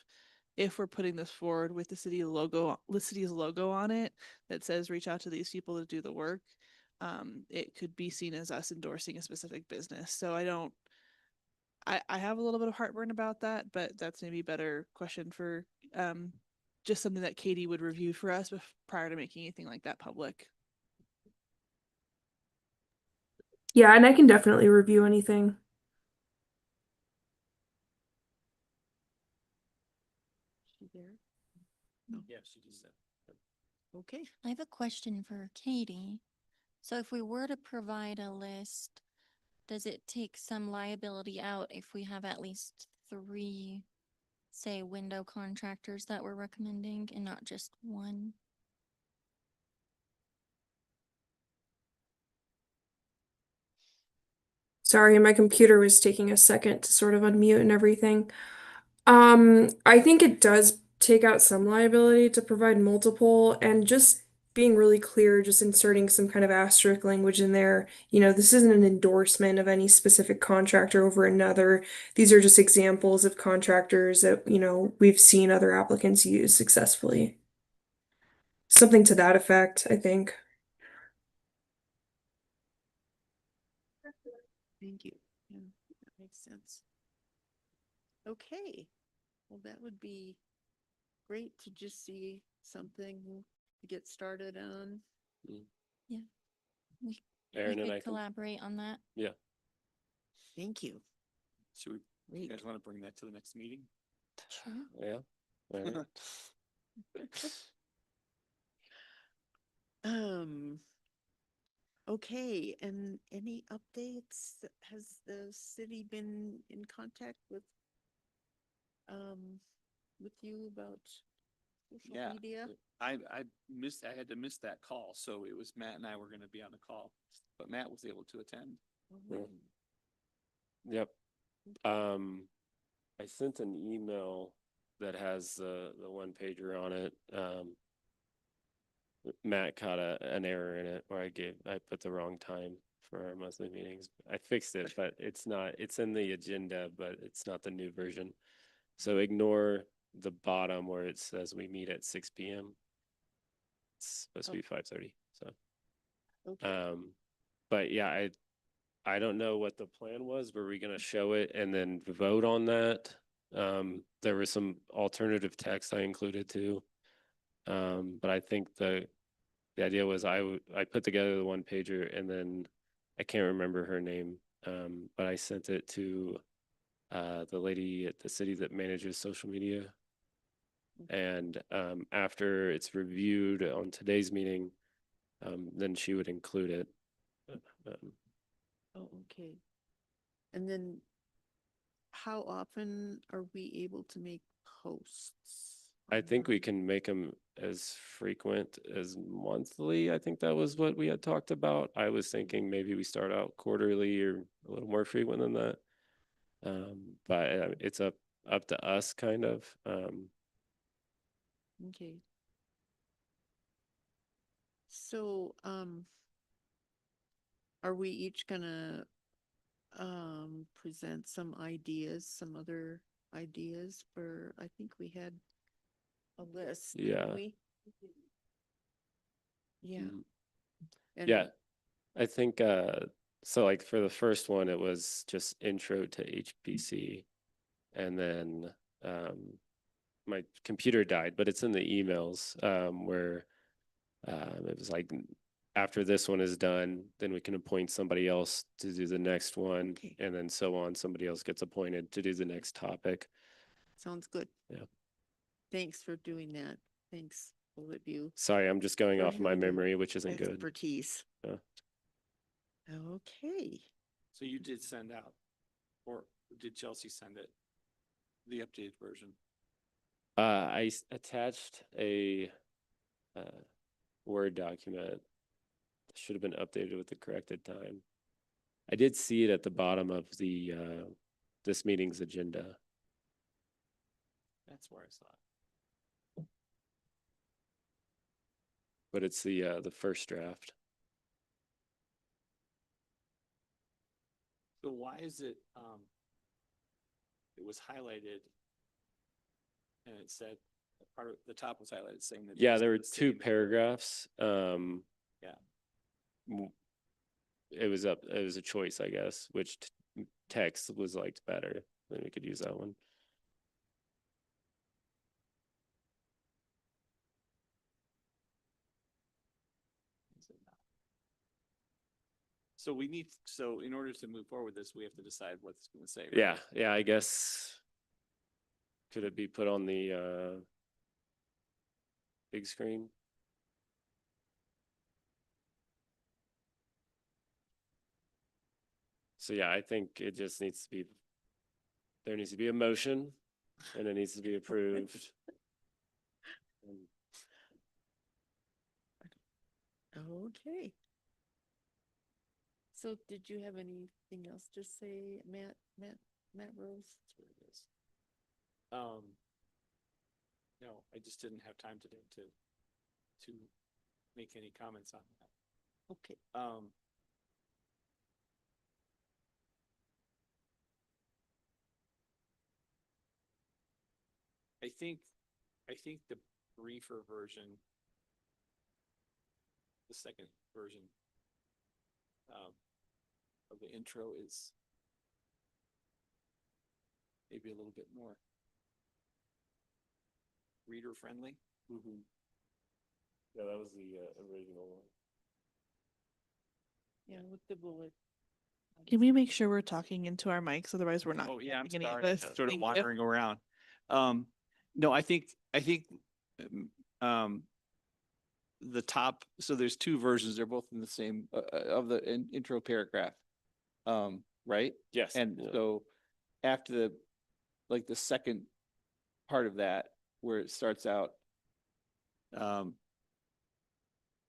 if we're putting this forward with the city's logo on it that says reach out to these people to do the work, it could be seen as us endorsing a specific business. So I have a little bit of heartburn about that, but that's maybe a better question for just something that Katie would review for us prior to making anything like that public. Yeah, and I can definitely review anything. She there? Yeah, she just said. Okay. I have a question for Katie. So if we were to provide a list, does it take some liability out if we have at least 3, say, window contractors that we're recommending and not just one? Sorry, my computer was taking a second to sort of unmute and everything. I think it does take out some liability to provide multiple and just being really clear, just inserting some kind of asterisk language in there. You know, this isn't an endorsement of any specific contractor over another. These are just examples of contractors that, you know, we've seen other applicants use successfully. Something to that effect, I think. Thank you. Yeah, that makes sense. Okay, well, that would be great to just see something to get started on. Yeah. We Aaron and could I can, collaborate on that. yeah. Thank you. Should we, you Great. guys want to bring that to the next meeting? Sure. Yeah. All right. Okay, and any updates? Has the city been in contact with you about social Yeah. media? I had to miss that call, so it was Matt and I were gonna be on the call, but Matt was able to attend. Yeah. Yep. I sent an email that has the one pager on it. Matt caught an error in it where I put the wrong time for our monthly meetings. I fixed it, but it's in the agenda, but it's not the new version. So ignore the bottom where it says we meet at 6 p.m. It's supposed to be 5:30. So, Okay. but yeah, I don't know what the plan was. Were we going to show it and then vote on that? There was some alternative text I included too. But I think the idea was I put together the one pager and then I can't remember her name. But I sent it to the lady at the city that manages social media. And after it's reviewed on today's meeting, then she would include it. Oh, okay. And then how often are we able to make posts? I think we can make them as frequent as monthly. I think that was what we had talked about. I was thinking maybe we start out quarterly or a little more frequent than that. But it's up to us kind of. Okay. So, are we each gonna present some other ideas for, I think we had a list, didn't Yeah. we? Yeah. Mm. And Yeah. I think so like for the first one it was just intro to HPC and then my computer died, but it's in the emails where it was like after this one is done, then we can appoint somebody else to do the next one, Okay. and then so on. Somebody else gets appointed to do the next topic. Sounds good. Yeah. Thanks for doing that. Thanks, all of you. Sorry, I'm just going for off my having the memory, which isn't good. Expertise. Yeah. Okay. So you did send out, or did Chelsea send it? The updated version? Attached a Word document that should have been updated with the corrected time. I did see it at the bottom of the, this meeting's agenda. That's where I saw it. But it's the first draft. So why is it, it was highlighted and it said, part of the top was highlighted saying that. Yeah, it's there were the two same- paragraphs. Yeah. It was a choice, I guess, which text was liked better. Then we could use that one. Is it not? So we need, so in order to move forward with this, we have to decide what it's gonna say. Right? Yeah, I guess. Could it be put on the big screen? So yeah, I think it just needs to be, there needs to be a motion and it needs to be approved. And Okay. So did you have anything else to say, Matt Rose? That's what it is. No, I just didn't have time today to make any comments on that. Okay. I think the briefer version, the second version of the intro is maybe a little bit more reader friendly. Yeah, that was the original one. Yeah, with the bullet. Can we make sure we're talking into our mics? Otherwise, we're not. Oh, yeah, I'm getting any of sorry. this. Sort of Thank you. wandering around. No, I think the top, so there's two versions. They're both in the same of the intro paragraph. Right? Yes. And yeah. so after the second part of that, where it starts out,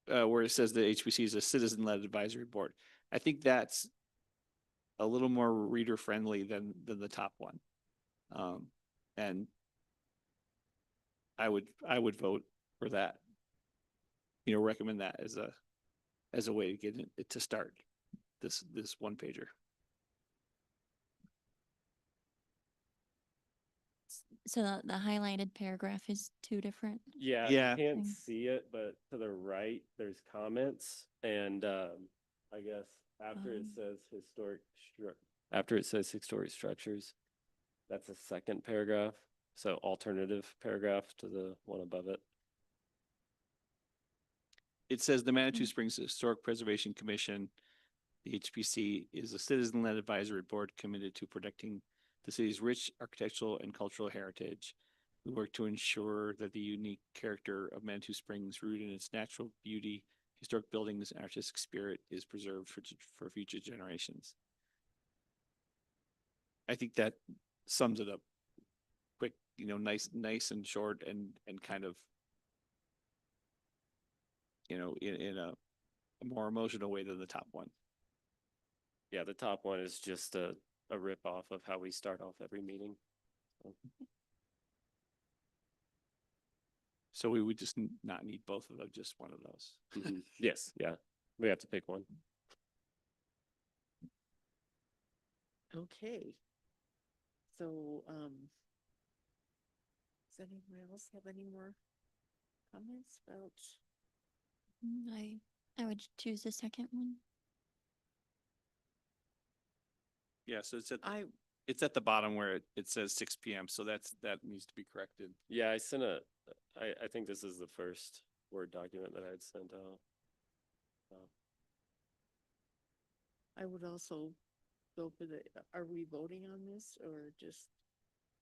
where it says the HPC is a citizen-led advisory board, I think that's a little more reader friendly than the top one. And I would vote for that. Recommend that as a way to get it to start this one pager. So the highlighted paragraph is two different. Yeah, Yeah. you can't Mm. see it, but to the right, there's comments, and I guess after it says historic structures, that's a second paragraph. So alternative paragraph to the one above it. It says the Manitou Mm. Springs Historic Preservation Commission, the HPC, is a citizen-led advisory board committed to protecting the city's rich architectural and cultural heritage. We work to ensure that the unique character of Manitou Springs, rooted in its natural beauty, historic buildings, and artistic spirit, is preserved for future generations. I think that sums it up quick, nice and short and kind of, in a more emotional way than the top one. Yeah, the top one is just a rip off of how we start off every meeting. So we would just not need both of them, just one of those. Yes, yeah, we have to pick one. Okay. So, does anyone else have any more comments about? I would choose the second one. Yeah, so it's at the bottom where it says 6 PM. So that needs to be corrected. Yeah, I think this is the first Word document that I had sent out. I would also go for are we voting on this or just?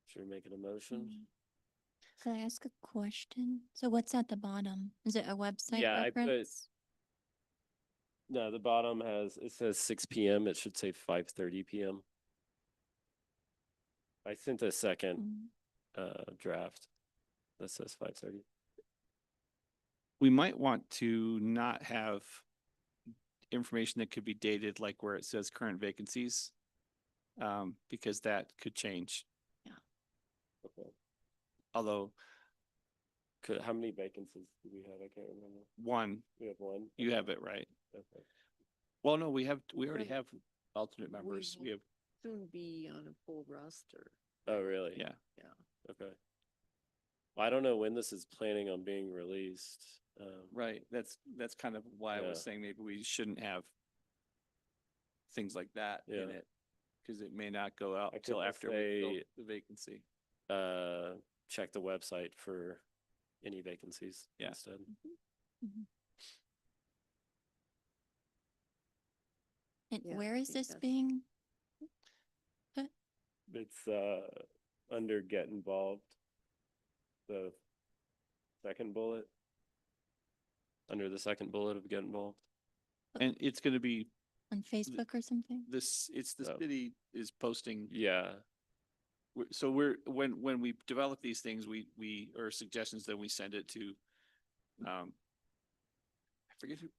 Should we make it a motion? Could I ask a question? So what's at the bottom? Is it a website Yeah, I put- reference? No, the bottom it says 6 PM. It should say 5:30 PM. I sent a second draft that says 5:30. We might want to not have information that could be dated, like where it says current vacancies. Because that could change. Okay. Although How many vacancies do we have? I can't remember. one, We have one. you have it right. Okay. Well, no, we already Right. have alternate members. will We have, Soon be on a full roster. Oh, really? yeah. Okay. Well, I don't know when this is planning on being released. Right, that's kind of why I was Yeah. saying maybe we shouldn't have things like that in Yeah. it, because it may not go out I until could after we fill say- the vacancy. Check the website for any vacancies Yeah. instead. And Yeah, where I is think this that's- being? It's under get involved. The second bullet. Under the second bullet of get involved. And it's gonna be On Facebook or something? it's the Oh. city is posting. Yeah. So when we develop these things, or suggestions, then we send it to, I forget who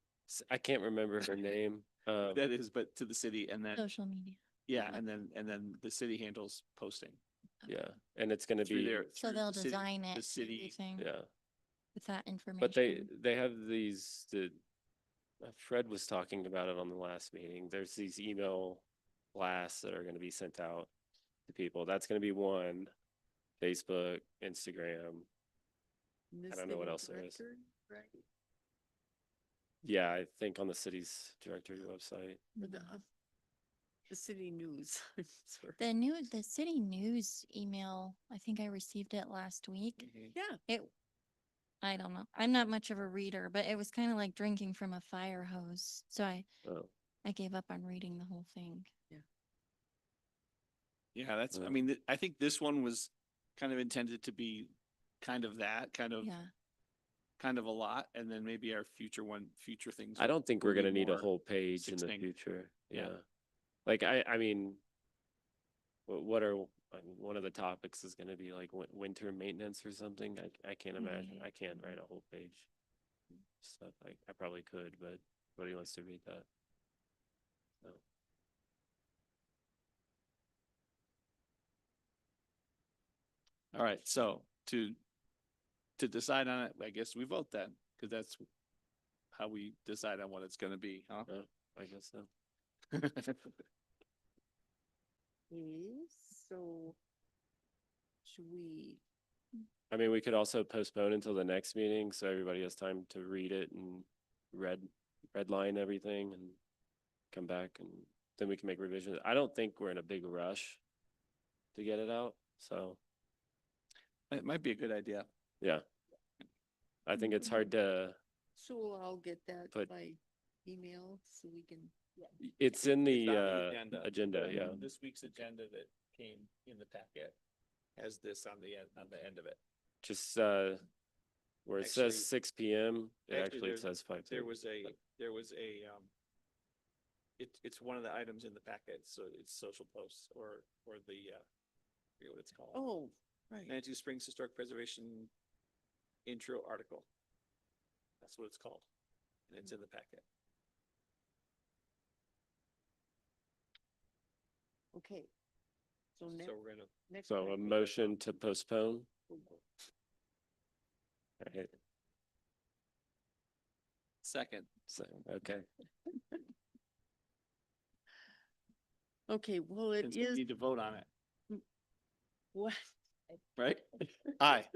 I can't remember her name. that is, but to the city, and then, Social media. yeah, and then the city handles posting. Yeah, and it's gonna Through be, their- So through they'll the city- design it, The city, everything yeah. with that information. But they have these, Fred was talking about it on the last meeting. There's these email blasts that are gonna be sent out to people. That's gonna be one. Facebook, Instagram. And I the don't know what city else there is. director, right? Yeah, I think on the city's directory website. Or the city news. Sorry. The city news email, I think I received it last week. Yeah, I don't know. I'm not much of a reader, but it was kind of like drinking from a fire hose. So Oh, I gave up on reading the whole thing. yeah, that's, I Yeah. mean, I think this one was kind of intended to be kind of that, kind of Yeah. a lot, and then maybe our future things. I don't think will we're be gonna need a more whole page in the succinct. future. Yeah. Yeah. Like, I mean, what are, I mean, one of the topics is gonna be like winter maintenance or something. I can't imagine. I can't write a whole page. Stuff I probably could, but nobody wants to read that. So. All right, so to decide on it, I guess we vote then, because that's how we decide on what it's gonna be, huh? I guess so. so should we, I mean, we could also postpone until the next meeting, so everybody has time to read it and redline everything and come back, and then we can make revisions. I don't think we're in a big rush to get it out, so, It might be a good idea. yeah. I think it's hard to, so I'll get that But- by email so we can. it's in the It's on agenda, yeah. This week's agenda that came in the packet has this on the end of it. Just, where it Actually- says 6 p.m., it actually there- says 5. There was a, it's one of the items in the packet, so it's social posts or the, I forget what it's called. Oh, right. Manitou Springs Historic Preservation intro article. That's what it's called. And it's in the packet. Okay. So So next, we're gonna, next. So a time we- motion to postpone. Alright, second. so, okay. Okay, well, it Since we is, need to vote on it, what, right? Aye.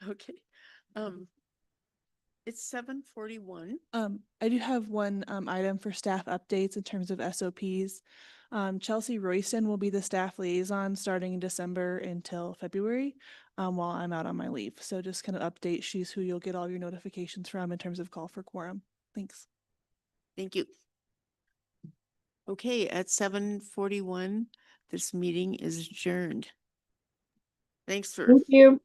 okay. It's 7:41. I do have one item for staff updates in terms of SOPs. Chelsea Royston will be the staff liaison starting in December until February, while I'm out on my leave. So just kind of update, she's who you'll get all your notifications from in terms of call for quorum. Thanks. Thank you. Okay, at 7:41, this meeting is adjourned. Thanks for Thank you.